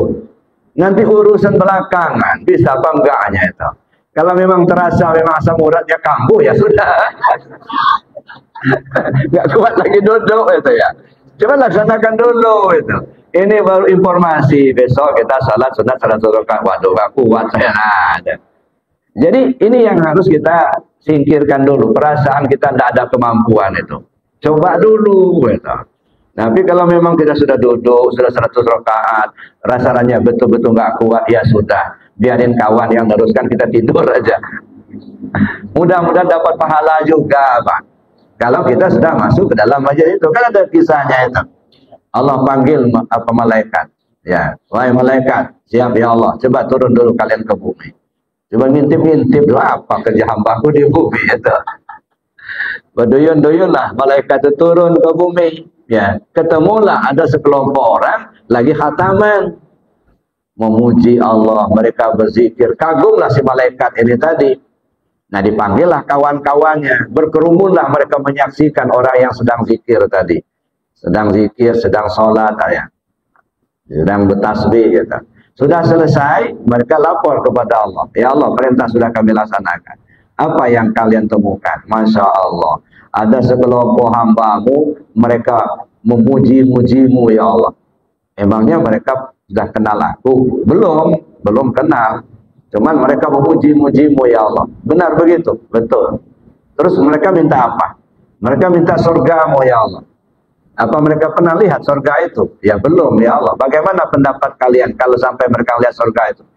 Nanti urusan belakangan, bisa apa enggaknya itu. Kalau memang terasa memang asam uratnya kambuh ya sudah, nggak kuat lagi duduk itu ya. Cuma laksanakan dulu itu. Ini baru informasi, besok kita salat sunat 100 rakaat. Waduh, nggak kuat saya ada. Jadi ini yang harus kita singkirkan dulu. Perasaan kita tidak ada kemampuan itu. Coba dulu gitu. Tapi kalau memang kita sudah duduk, sudah 100 rakaat, rasanya betul-betul nggak kuat, ya sudah. Biarin kawan yang neruskan, kita tidur aja. Mudah-mudahan dapat pahala juga, Pak. Kalau kita sudah masuk ke dalam majelis itu, kan ada kisahnya itu. Allah panggil apa malaikat. Ya, wahai malaikat, siap ya Allah. Coba turun dulu kalian ke bumi. Coba ngintip-ngintip apa kerja hambaku di bumi itu. Berduyun-duyunlah malaikat itu turun ke bumi. Ya, ketemulah ada sekelompok orang lagi khataman. Memuji Allah, mereka berzikir, kagumlah si malaikat ini tadi. Nah, dipanggillah kawan-kawannya, berkerumunlah mereka menyaksikan orang yang sedang zikir tadi. Sedang zikir, sedang sholat, ya. Sedang bertasbih, gitu. Sudah selesai, mereka lapor kepada Allah. Ya Allah, perintah sudah kami laksanakan. Apa yang kalian temukan? Masya Allah, ada sekelompok hambamu, mereka memuji-mujimu, ya Allah. Emangnya mereka sudah kenal aku? Belum kenal. Cuman mereka memuji-mujimu ya Allah. Benar begitu? Betul. Terus mereka minta apa? Mereka minta surgamu ya Allah. Apa mereka pernah lihat surga itu? Ya belum ya Allah. Bagaimana pendapat kalian kalau sampai mereka lihat surga itu?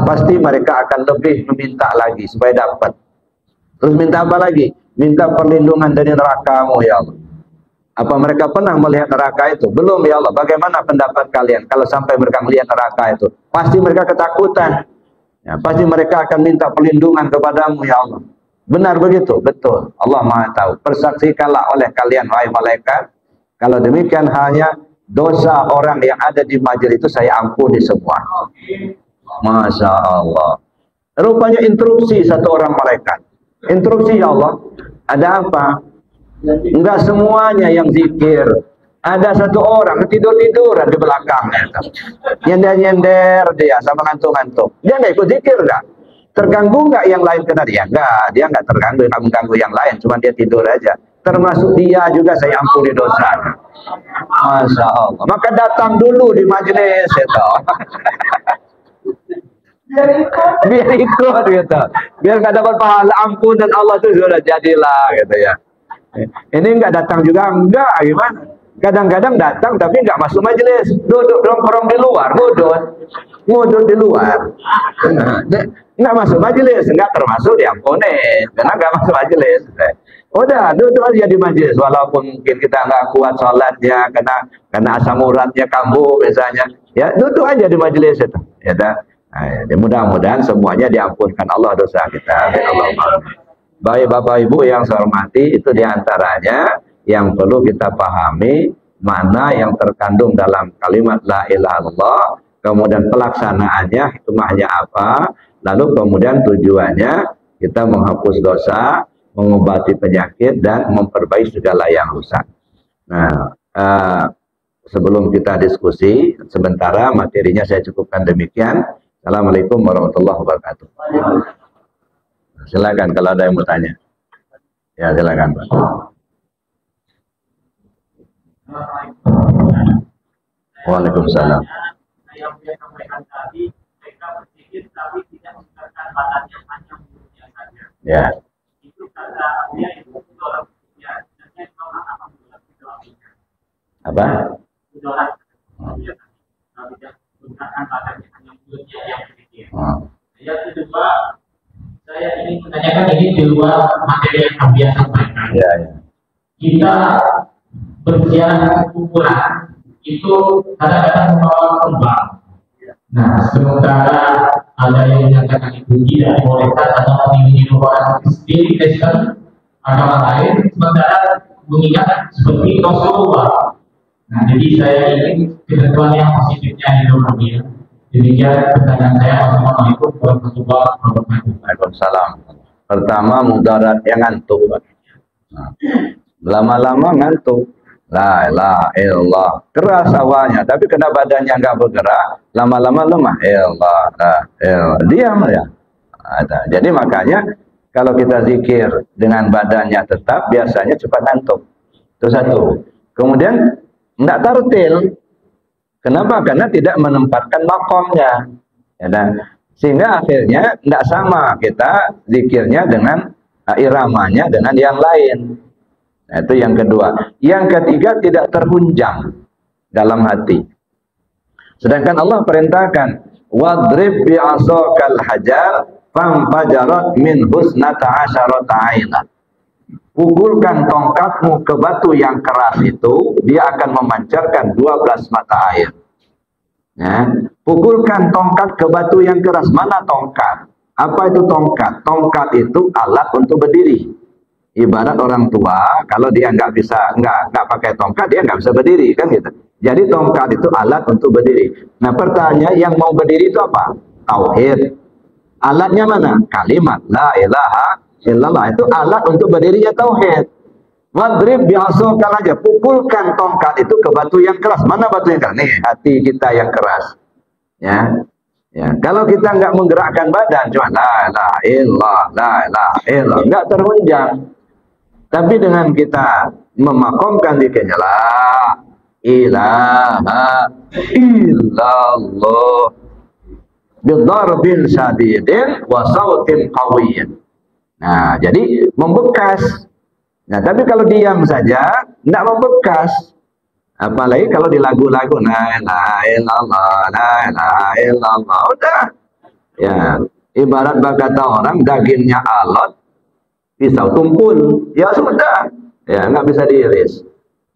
Pasti mereka akan lebih meminta lagi supaya dapat. Terus minta apa lagi? Minta perlindungan dari nerakamu ya Allah. Apa mereka pernah melihat neraka itu? Belum ya Allah. Bagaimana pendapat kalian kalau sampai mereka melihat neraka itu? Pasti mereka ketakutan. Ya, pasti mereka akan minta perlindungan kepadamu ya Allah. Benar begitu? Betul. Allah Maha tahu. Persaksikanlah oleh kalian wahai malaikat. Kalau demikian hanya dosa orang yang ada di majelis itu saya ampuni semua. Masya Allah. Rupanya instruksi satu orang malaikat. Instruksi ya Allah. Ada apa? Enggak semuanya yang zikir. Ada satu orang tidur-tiduran di belakangnya. Nyender-nyender dia sama ngantuk-ngantuk. Dia nggak ikut zikir enggak? Terganggu nggak yang lain kena dia? Enggak, dia nggak terganggu, mengganggu yang lain. Cuma dia tidur aja. Termasuk dia juga saya ampuni dosa. Masya Allah. Maka datang dulu di majelis itu. Biar ikut gitu. Biar nggak dapat pahala ampun dan Allah itu sudah jadilah gitu ya. Ini nggak datang juga enggak, gimana? Kadang-kadang datang tapi nggak masuk majelis, duduk nongkrong di luar, ngudut di luar, nggak masuk majelis, nggak termasuk diampuni, karena nggak masuk majelis. Udah duduk aja di majelis, walaupun mungkin kita nggak kuat sholatnya, karena asam uratnya kambuh misalnya, ya duduk aja di majelis itu, ya dah. Nah, mudah-mudahan semuanya diampunkan Allah dosa kita. Baik Bapak Ibu yang saya hormati, itu diantaranya yang perlu kita pahami mana yang terkandung dalam kalimat la ilaha illallah, kemudian pelaksanaannya, hikmahnya apa, lalu kemudian tujuannya kita menghapus dosa, mengobati penyakit, dan memperbaiki segala yang rusak. Nah, sebelum kita diskusi, sementara materinya saya cukupkan demikian. Assalamualaikum warahmatullahi wabarakatuh. Silakan kalau ada yang mau tanya. Ya, silakan, Pak. Waalaikumsalam. Yang dia sampaikan tadi, mereka berpikir tapi tidak menggunakan badannya, hanya mulutnya saja. Ya. Itu kata dia itu idola ya, dan dia idola apa idolanya? Apa? Idola. Dia tidak menggunakan badannya, hanya mulutnya yang berpikir. Yang kedua, saya ingin menanyakan ini di luar materi yang kami sampaikan. Ya, ya. Kita berziarah kuburan itu kadang-kadang membawa kembang. Nah, sementara ada yang menyatakan itu tidak dibolehkan atau meniru orang sendiri Kristen agama lain, sementara mengingat seperti Rasulullah. Nah, jadi saya ingin ketentuan yang positifnya itu kami. Demikian pertanyaan saya. Wassalamualaikum warahmatullahi wabarakatuh. Waalaikumsalam. Pertama, mudarat yang ngantuk, Pak. Nah, lama-lama ngantuk. La ilaha illallah. Keras awalnya, tapi kena badannya nggak bergerak, lama-lama lemah. Illallah, la ilallah. Diam ya. Ada. Jadi makanya kalau kita zikir dengan badannya tetap, biasanya cepat ngantuk. Itu satu. Kemudian nggak tartil. Kenapa? Karena tidak menempatkan makomnya. Ya, sehingga akhirnya nggak sama kita zikirnya dengan iramanya dengan yang lain. Nah, itu yang kedua. Yang ketiga, tidak terhunjang dalam hati. Sedangkan Allah perintahkan, wadrib bi'asokal hajar famfajarat min husnata asyarata aina. Pukulkan tongkatmu ke batu yang keras itu, dia akan memancarkan 12 mata air. Ya. Pukulkan tongkat ke batu yang keras. Mana tongkat? Apa itu tongkat? Tongkat itu alat untuk berdiri. Ibarat orang tua, kalau dia nggak pakai tongkat, dia nggak bisa berdiri, kan gitu. Jadi tongkat itu alat untuk berdiri. Nah, pertanyaan, yang mau berdiri itu apa? Tauhid. Alatnya mana? Kalimat la ilaha illallah. Itu alat untuk berdirinya tauhid. Wadrib bi'asokal aja, pukulkan tongkat itu ke batu yang keras. Mana batu yang keras? Nih, hati kita yang keras. Ya. Ya, kalau kita nggak menggerakkan badan, cuma la ilaha illallah, la ilaha illallah, nggak terhunjang. Tapi dengan kita memakomkan zikirnya la ilaha illallah bidarbin sadidin wa sautin qawiyyin. Nah, jadi membekas. Nah, tapi kalau diam saja enggak membekas. Apalagi kalau di lagu-lagu la ilaha illallah, la ilaha illallah, udah. Ya, ibarat berkata orang dagingnya alot, pisau tumpul, ya sudah, ya nggak bisa diiris.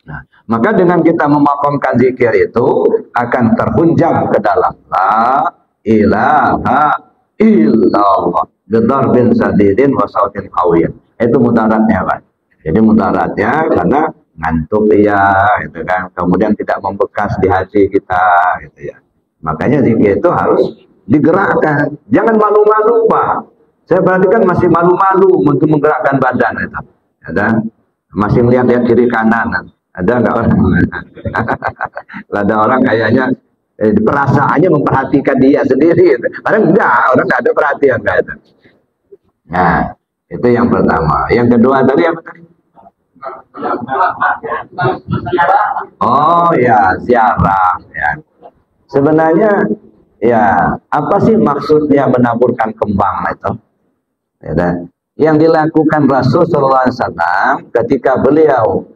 Nah, maka dengan kita memakomkan zikir itu akan terhunjam ke dalam la ilaha illallah bidarbin sadidin wa sautin qawiyyin. Itu mudaratnya, Pak. Jadi mudaratnya karena ngantuk dia, gitu kan. Kemudian tidak membekas di hati kita, gitu ya. Makanya zikir itu harus digerakkan. Jangan malu-malu, Pak. Saya perhatikan masih malu-malu untuk menggerakkan badan itu. Ada masih melihat-lihat kiri kanan. Ada nggak orang? Ada orang kayaknya perasaannya memperhatikan dia sendiri. Padahal enggak, orang nggak ada perhatian kayak itu. Nah, itu yang pertama. Yang kedua tadi apa tadi? Oh ya, ziarah ya. Sebenarnya ya, apa sih maksudnya menaburkan kembang itu? Ya, yang dilakukan Rasul sallallahu alaihi wasallam ketika beliau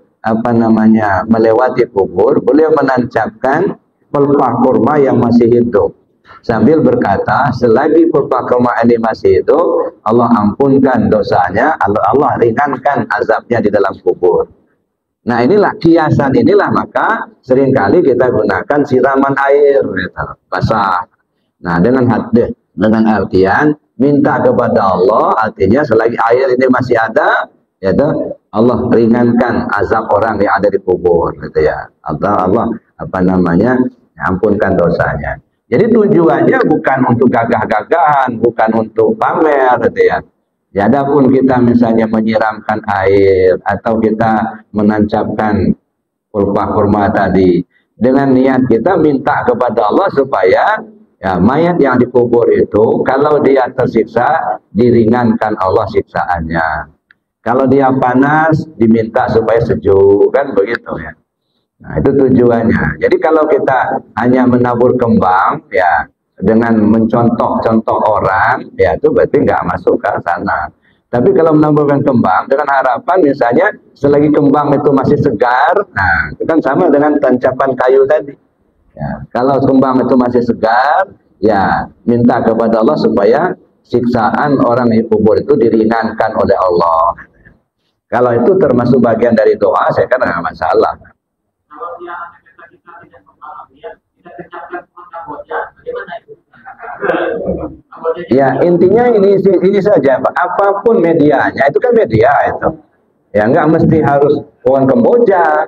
melewati kubur, beliau menancapkan pelepah kurma yang masih hidup sambil berkata, selagi pelepah kurma ini masih hidup, Allah ampunkan dosanya, Allah ringankan azabnya di dalam kubur. Nah, inilah kiasan, inilah maka seringkali kita gunakan siraman air gitu, basah. Nah, dengan artian minta kepada Allah, artinya selagi air ini masih ada, yaitu Allah ringankan azab orang yang ada di kubur, gitu ya. Atau Allah ampunkan dosanya. Jadi tujuannya bukan untuk gagah-gagahan, bukan untuk pamer, gitu ya. Ya, adapun kita misalnya menyiramkan air atau kita menancapkan pelepah kurma tadi dengan niat kita minta kepada Allah supaya Ya, mayat yang dikubur itu kalau dia tersiksa diringankan Allah siksaannya. Kalau dia panas diminta supaya sejuk, kan begitu ya. Nah, itu tujuannya. Jadi kalau kita hanya menabur kembang ya dengan mencontoh-contoh orang, ya itu berarti nggak masuk ke sana. Tapi kalau menaburkan kembang dengan harapan misalnya selagi kembang itu masih segar, nah itu kan sama dengan tancapan kayu tadi. Ya, kalau kembang itu masih segar, ya minta kepada Allah supaya siksaan orang yang kubur itu diringankan oleh Allah. Kalau itu termasuk bagian dari doa, saya kan nggak masalah. Kalau dia kita tidak kembang, dia tidak tercapkan Kamboja, bagaimana itu? Ya intinya ini saja, Pak. Apapun medianya, itu kan media itu. Ya nggak mesti harus pohon kemboja,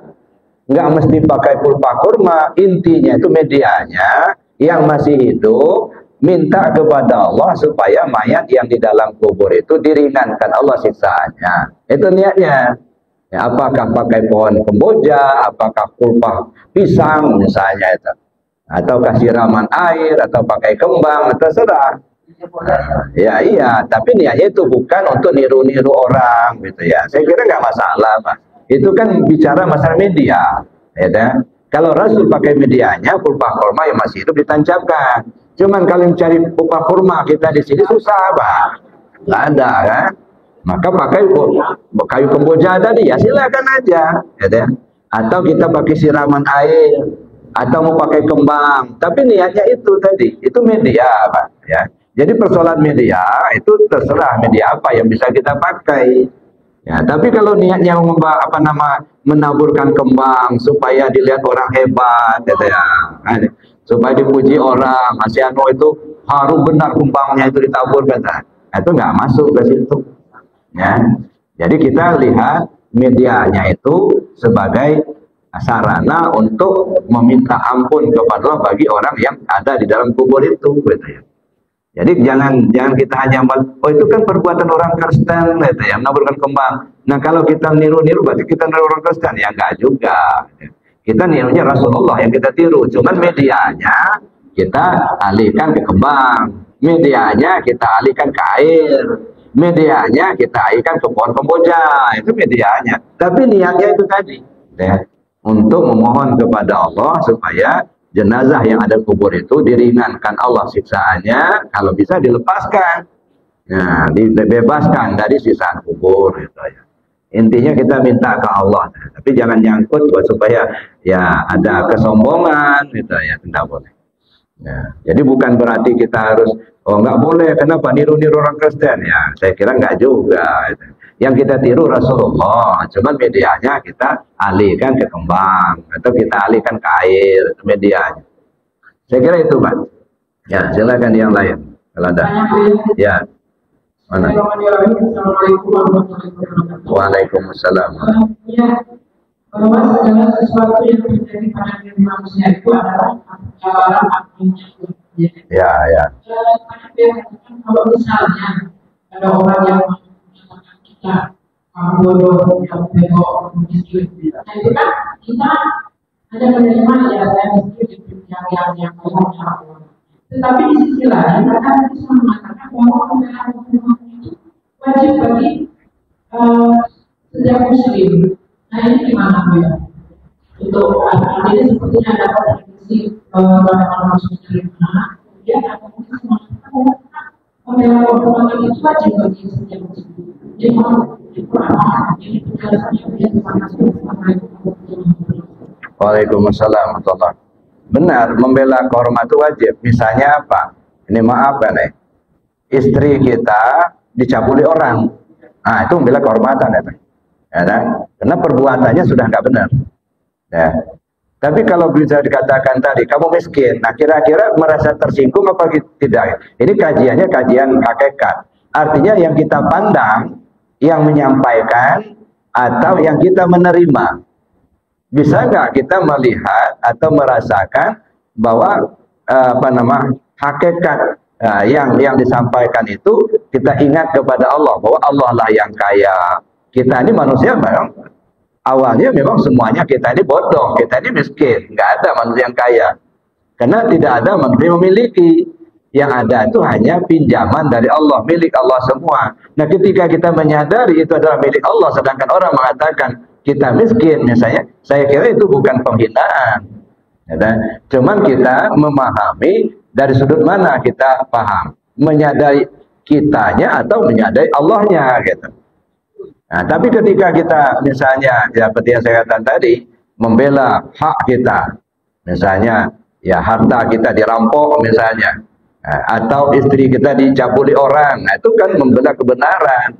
nggak mesti pakai pulpa kurma. Intinya itu medianya yang masih hidup minta kepada Allah supaya mayat yang di dalam kubur itu diringankan Allah siksaannya. Itu niatnya. Ya, apakah pakai pohon kemboja, apakah pulpa pisang misalnya itu, ataukah siraman air, atau pakai kembang, terserah. Ya iya, tapi niatnya itu bukan untuk niru-niru orang gitu ya. Saya kira nggak masalah, Pak. Itu kan bicara masalah media, ya kan? Kalau Rasul pakai medianya, pulpa kurma yang masih hidup ditancapkan. Cuman kalau mencari pulpa kurma kita di sini susah, Pak. Nggak ada kan? Maka pakai kayu kemboja tadi ya silakan aja, ya kan? Atau kita pakai siraman air, atau mau pakai kembang. Tapi niatnya itu tadi, itu media, Pak. Ya. Jadi persoalan media itu terserah media apa yang bisa kita pakai. Ya, tapi kalau niatnya menaburkan kembang supaya dilihat orang hebat, gitu ya, supaya dipuji orang, Mas Yano itu harum benar kembangnya itu ditaburkan, nah, itu nggak masuk ke situ. Ya, jadi kita lihat medianya itu sebagai sarana untuk meminta ampun kepada Allah bagi orang yang ada di dalam kubur itu, gitu ya. Jadi jangan kita hanya itu kan perbuatan orang Kristen, gitu ya, menaburkan kembang. Nah kalau kita niru-niru berarti kita niru orang Kristen, ya enggak juga. Kita nirunya Rasulullah yang kita tiru, cuman medianya kita alihkan ke kembang, medianya kita alihkan ke air, medianya kita alihkan ke pohon kemboja, itu medianya. Tapi niatnya itu tadi, ya, untuk memohon kepada Allah supaya jenazah yang ada kubur itu diringankan Allah siksaannya, kalau bisa dilepaskan, nah, dibebaskan dari siksaan kubur, gitu ya. Intinya kita minta ke Allah, tapi jangan nyangkut supaya ya ada kesombongan, gitu ya, tidak boleh. Ya, jadi bukan berarti kita harus nggak boleh, kenapa niru-niru orang Kristen ya? Saya kira nggak juga. Gitu. Yang kita tiru Rasulullah, cuman medianya kita alihkan ke kembang atau kita alihkan ke air, itu medianya. Saya kira itu, Pak. Ya, silakan yang lain. Kalau ada. Ya. Mana? Waalaikumsalam. Ya, bahwa segala sesuatu yang terjadi pada diri manusia itu adalah jawaban akhirnya. Ya, ya. Kalau misalnya ada orang yang mengatakan kita kamu bodoh, yang bego, miskin, nah itu kan kita ada menerima ya saya miskin yang tetapi di sisi lain kadang bisa mengatakan bahwa pembelaan itu wajib bagi setiap muslim. Nah ini gimana ya? Untuk ini sepertinya dapat definisi bagaimana masuk dari mana, kemudian ada mungkin mengatakan pembelaan itu wajib bagi setiap muslim. Waalaikumsalam. Benar, membela kehormatan itu wajib. Misalnya apa? Ini maaf kan nih, istri kita dicabuli orang, nah itu membela kehormatan ya, kan? Karena perbuatannya sudah nggak benar. Ya. Tapi kalau bisa dikatakan tadi kamu miskin, nah kira-kira merasa tersinggung apa tidak? Ini kajiannya kajian hakikat. Artinya yang kita pandang, yang menyampaikan, atau yang kita menerima. Bisa nggak kita melihat atau merasakan bahwa hakikat yang disampaikan itu kita ingat kepada Allah, bahwa Allah lah yang kaya. Kita ini manusia memang awalnya memang semuanya kita ini bodoh, kita ini miskin, nggak ada manusia yang kaya. Karena tidak ada manusia yang memiliki. Yang ada itu hanya pinjaman dari Allah, milik Allah semua. Nah, ketika kita menyadari itu adalah milik Allah, sedangkan orang mengatakan kita miskin misalnya, saya kira itu bukan penghinaan. Ya, cuman kita memahami dari sudut mana kita paham, menyadari kitanya atau menyadari Allahnya gitu. Nah, tapi ketika kita misalnya ya seperti yang saya katakan tadi, membela hak kita, misalnya ya harta kita dirampok misalnya, atau istri kita dicabuli orang, nah, itu kan membela kebenaran,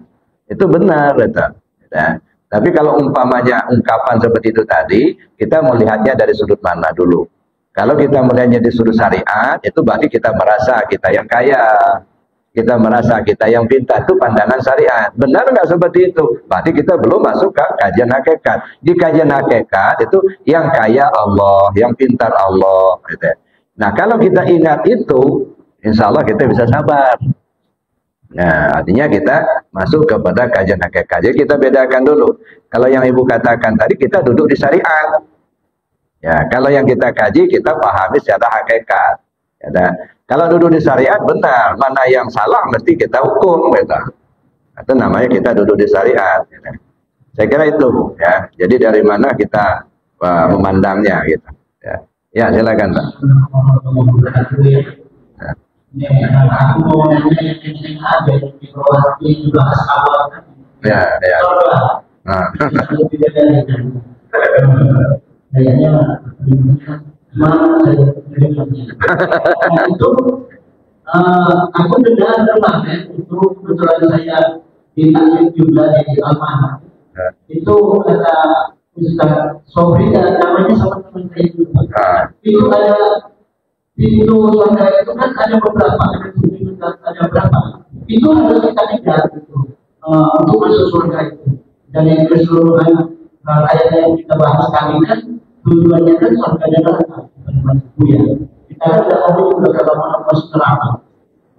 itu benar gitu. Ya. Tapi kalau umpamanya ungkapan seperti itu tadi, kita melihatnya dari sudut mana dulu. Kalau kita melihatnya di sudut syariat, itu berarti kita merasa kita yang kaya, kita merasa kita yang pintar, itu pandangan syariat. Benar nggak seperti itu? Berarti kita belum masuk ke kajian hakikat. Di kajian hakikat itu yang kaya Allah, yang pintar Allah. Gitu. Nah, kalau kita ingat itu, insya Allah kita bisa sabar. Nah, artinya kita masuk kepada kajian hakikat. Jadi kita bedakan dulu. Kalau yang ibu katakan tadi, kita duduk di syariat. Ya, kalau yang kita kaji, kita pahami secara hakikat. Ya, kalau duduk di syariat benar, mana yang salah mesti kita hukum. Gitu. Itu namanya kita duduk di syariat. Gitu. Saya kira itu. Ya. Jadi dari mana kita memandangnya. Gitu. Ya, silakan Pak. Aku mau nanya yang ada di bawah di bahas awal. Ya. Nah. Kayaknya mana saya itu aku dengar kemarin itu kebetulan saya ditanya juga di Almanah. Itu kata Ustaz Sobri dan namanya sama teman saya juga. Itu ada pintu surga itu kan ada beberapa, ada berapa? Itu harus kita kejar gitu, untuk masuk surga itu. Dan yang keseluruhan ayat yang kita bahas kali kan tujuannya kan surga dan neraka, ya. Kita kan tidak tahu juga kalau mau masuk neraka,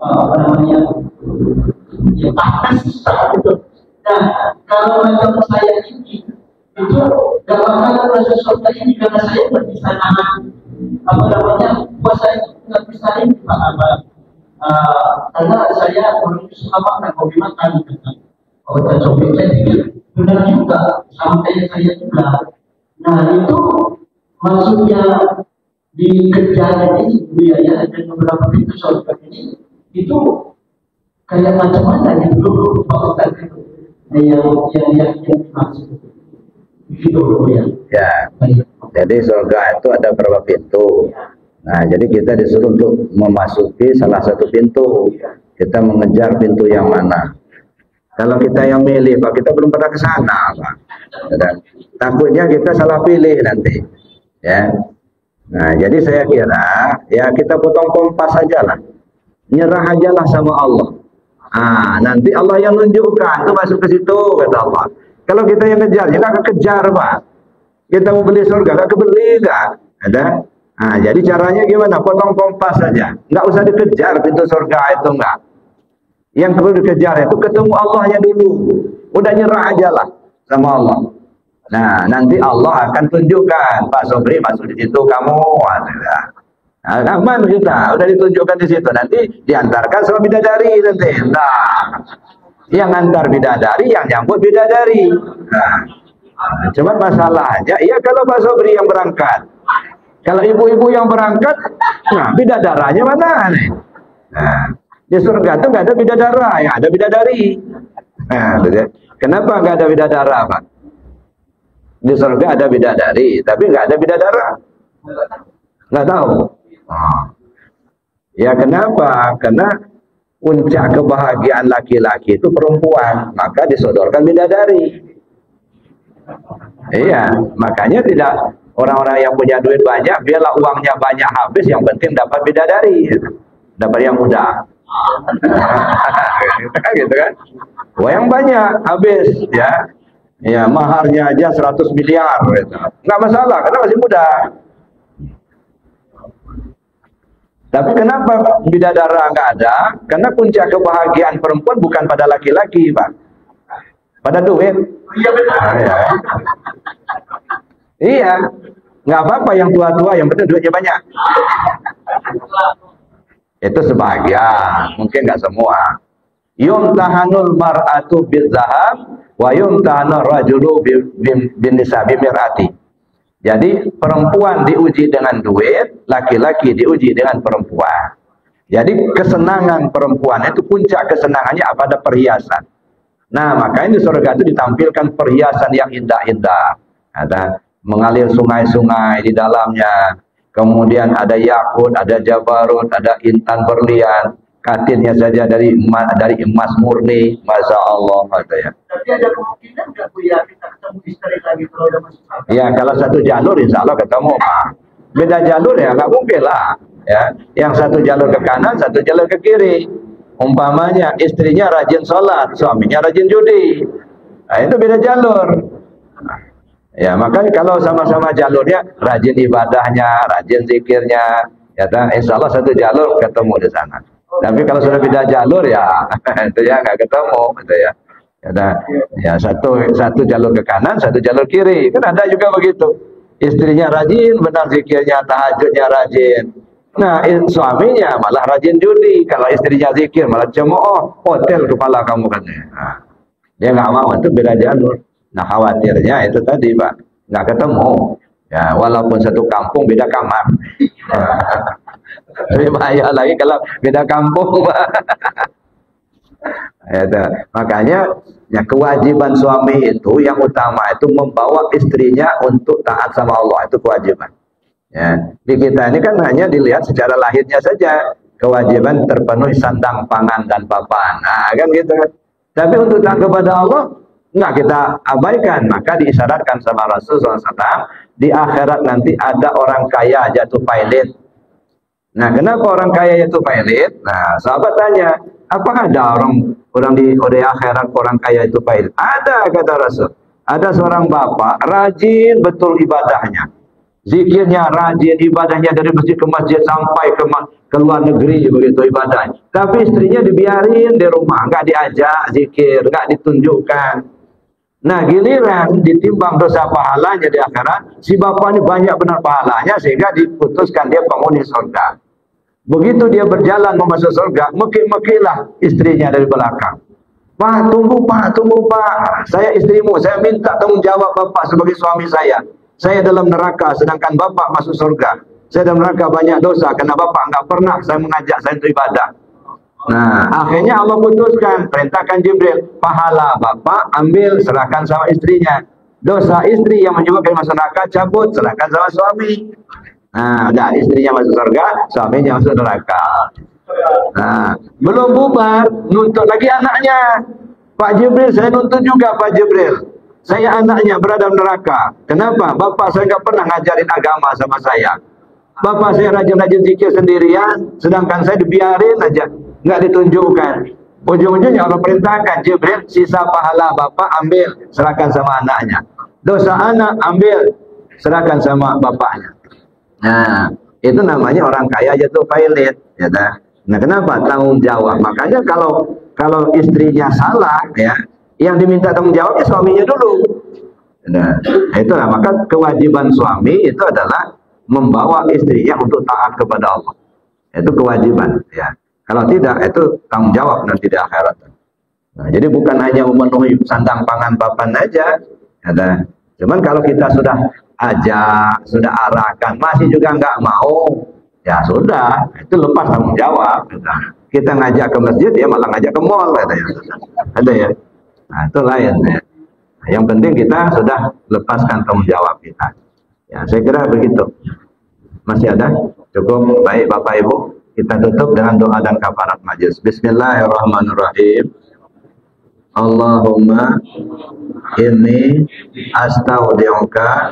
apa namanya, ya panas gitu. Nah, kalau macam saya ini itu gak bakal masuk surga ini karena saya berpisah nahan apa namanya puasa itu nggak bisa ini Pak apa karena saya orang itu suka makan hobi makan gitu kan. Oh, dan coba saya pikir benar juga sama kayak saya juga. Nah itu maksudnya dikejar ini biaya dan beberapa pintu surga ini itu kayak macam mana gitu Pak Ustaz itu yang dimaksud begitu ya. Ya. Jadi surga itu ada berapa pintu. Nah, jadi kita disuruh untuk memasuki salah satu pintu. Kita mengejar pintu yang mana. Kalau kita yang milih, Pak, kita belum pernah ke sana, Pak. Dan takutnya kita salah pilih nanti. Ya. Nah, jadi saya kira ya kita potong kompas aja lah. Nyerah aja lah sama Allah. Nanti Allah yang nunjukkan itu masuk ke situ, kata Allah. Kalau kita yang ngejar, ya nggak kejar, Pak. Kita mau beli surga, nggak kebeli, nggak ada. Nah, jadi caranya gimana? Potong kompas saja, nggak usah dikejar pintu surga itu, nggak. Yang perlu dikejar itu ketemu Allahnya dulu. Udah nyerah aja lah sama Allah. Nah, nanti Allah akan tunjukkan, Pak Sobri masuk di situ kamu. Nah, aman kita, udah ditunjukkan di situ. Nanti diantarkan sama bidadari nanti. Nah, yang antar bidadari, yang nyambut bidadari. Nah, cuman masalahnya, iya kalau Pak Sobri yang berangkat, kalau ibu-ibu yang berangkat, nah bidadaranya mana nih? Nah, di surga itu nggak ada bidadara, yang ada bidadari. Nah, kenapa nggak ada bidadara, Pak? Di surga ada bidadari, tapi nggak ada bidadara. Nggak tahu. Ya kenapa? Karena puncak kebahagiaan laki-laki itu perempuan, maka disodorkan bidadari. Iya, makanya tidak orang-orang yang punya duit banyak, biarlah uangnya banyak habis, yang penting dapat bidadari, dapat yang muda. Gitu kan? Uang banyak habis, ya. Ya, maharnya aja 100 miliar gitu. Nggak masalah, karena masih muda. Tapi kenapa bidadara nggak ada? Karena puncak kebahagiaan perempuan bukan pada laki-laki, Pak. Pada duit. Iya benar. Iya. Nggak apa-apa yang tua-tua, yang penting duitnya banyak. Itu sebagian, mungkin nggak semua. Yumtahanul mar'atu bidzahab wa yumtahanur rajulu bin nisabi mir'ati. Jadi perempuan diuji dengan duit, laki-laki diuji dengan perempuan. Jadi kesenangan perempuan itu puncak kesenangannya pada perhiasan. Nah, makanya di surga itu ditampilkan perhiasan yang indah-indah. Ada mengalir sungai-sungai di dalamnya. Kemudian ada yakut, ada jabarut, ada intan berlian. Katinnya saja dari emas murni, masya Allah, katanya. Tapi ada kemungkinan nggak Bu ya kita ketemu istri lagi kalau udah masuk surga? Ya, kalau satu jalur insya Allah ketemu, Pak. Beda jalur ya nggak mungkin lah. Ya, yang satu jalur ke kanan, satu jalur ke kiri. Umpamanya istrinya rajin sholat, suaminya rajin judi. Nah, itu beda jalur. Ya, makanya kalau sama-sama jalurnya, rajin ibadahnya, rajin zikirnya, ya, insya Allah satu jalur ketemu di sana. Tapi kalau sudah beda jalur ya, itu ya nggak ketemu, gitu ya. Ya, satu jalur ke kanan, satu jalur kiri. Kan ada juga begitu. Istrinya rajin, benar zikirnya, tahajudnya rajin. Nah, suaminya malah rajin judi. Kalau istrinya zikir malah cemooh, hotel kepala kamu katanya. Nah, dia nggak mau, itu beda jalur. Nah, khawatirnya itu tadi, Pak, nggak ketemu. Ya, walaupun satu kampung beda kamar. Lebih bahaya lagi kalau beda kampung, Pak. Ya, makanya ya, kewajiban suami itu yang utama itu membawa istrinya untuk taat sama Allah, itu kewajiban. Ya, di kita ini kan hanya dilihat secara lahirnya saja, kewajiban terpenuhi sandang, pangan, dan papan. Nah, kan gitu kan. Tapi untuk taat kepada Allah nggak kita abaikan. Maka diisyaratkan sama Rasulullah SAW, di akhirat nanti ada orang kaya jatuh pailit. Nah, kenapa orang kaya jatuh pailit? Nah, sahabat tanya, apa ada orang di akhirat orang kaya itu pailit? Ada, kata Rasul. Ada seorang bapak rajin betul ibadahnya. Zikirnya rajin, ibadahnya dari masjid ke masjid sampai ke luar negeri begitu ibadahnya. Tapi istrinya dibiarin di rumah, nggak diajak zikir, nggak ditunjukkan. Nah, giliran ditimbang dosa pahalanya di akhirat, si bapak ini banyak benar pahalanya sehingga diputuskan dia penghuni surga. Begitu dia berjalan mau masuk surga, meki-mekilah istrinya dari belakang. Pak, tunggu Pak, saya istrimu, saya minta tanggung jawab Bapak sebagai suami saya. Saya dalam neraka, sedangkan Bapak masuk surga. Saya dalam neraka banyak dosa, karena Bapak nggak pernah saya mengajak saya untuk ibadah. Nah, akhirnya Allah putuskan, perintahkan Jibril, pahala Bapak ambil, serahkan sama istrinya. Dosa istri yang menyebabkan masuk neraka, cabut, serahkan sama suami. Nah, ada istrinya masuk surga, suaminya masuk neraka. Nah, belum bubar, nuntut lagi anaknya. Pak Jibril, saya nuntut juga Pak Jibril. Saya anaknya berada di neraka. Kenapa? Bapak saya nggak pernah ngajarin agama sama saya. Bapak saya rajin-rajin zikir sendirian, sedangkan saya dibiarin aja, nggak ditunjukkan. Ujung-ujungnya Allah perintahkan Jibril, sisa pahala Bapak ambil, serahkan sama anaknya. Dosa anak ambil, serahkan sama bapaknya. Nah, itu namanya orang kaya jatuh pailit, ya dah. Nah, kenapa? Tanggung jawab. Makanya kalau istrinya salah, ya, yang diminta tanggung jawabnya suaminya dulu. Nah, itulah maka kewajiban suami itu adalah membawa istrinya untuk taat kepada Allah. Itu kewajiban, ya. Kalau tidak, itu tanggung jawab nanti di akhirat. Nah, jadi bukan hanya memenuhi sandang pangan papan aja, ya. Cuman kalau kita sudah ajak, sudah arahkan, masih juga nggak mau, ya sudah, itu lepas tanggung jawab. Kita ngajak ke masjid, dia malah ngajak ke mall, ada ya. Nah, itu lain ya. Yang penting kita sudah lepaskan tanggung jawab kita. Ya, saya kira begitu. Masih ada? Cukup. Baik Bapak Ibu, kita tutup dengan doa dan kafarat majelis. Bismillahirrahmanirrahim. Allahumma inni astaudi'uka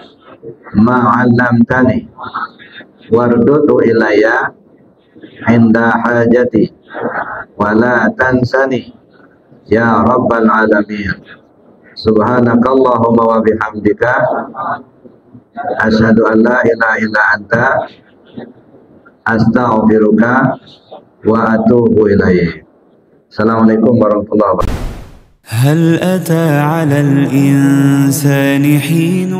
ma 'allamtani wardudu ilayya inda hajati wa la tansani ya rabbal alamin. Subhanakallahumma wa bihamdika asyhadu an la ilaha illa anta astaghfiruka wa atubu ilaik. Assalamualaikum warahmatullahi wabarakatuh. هل أتى على الإنسان حين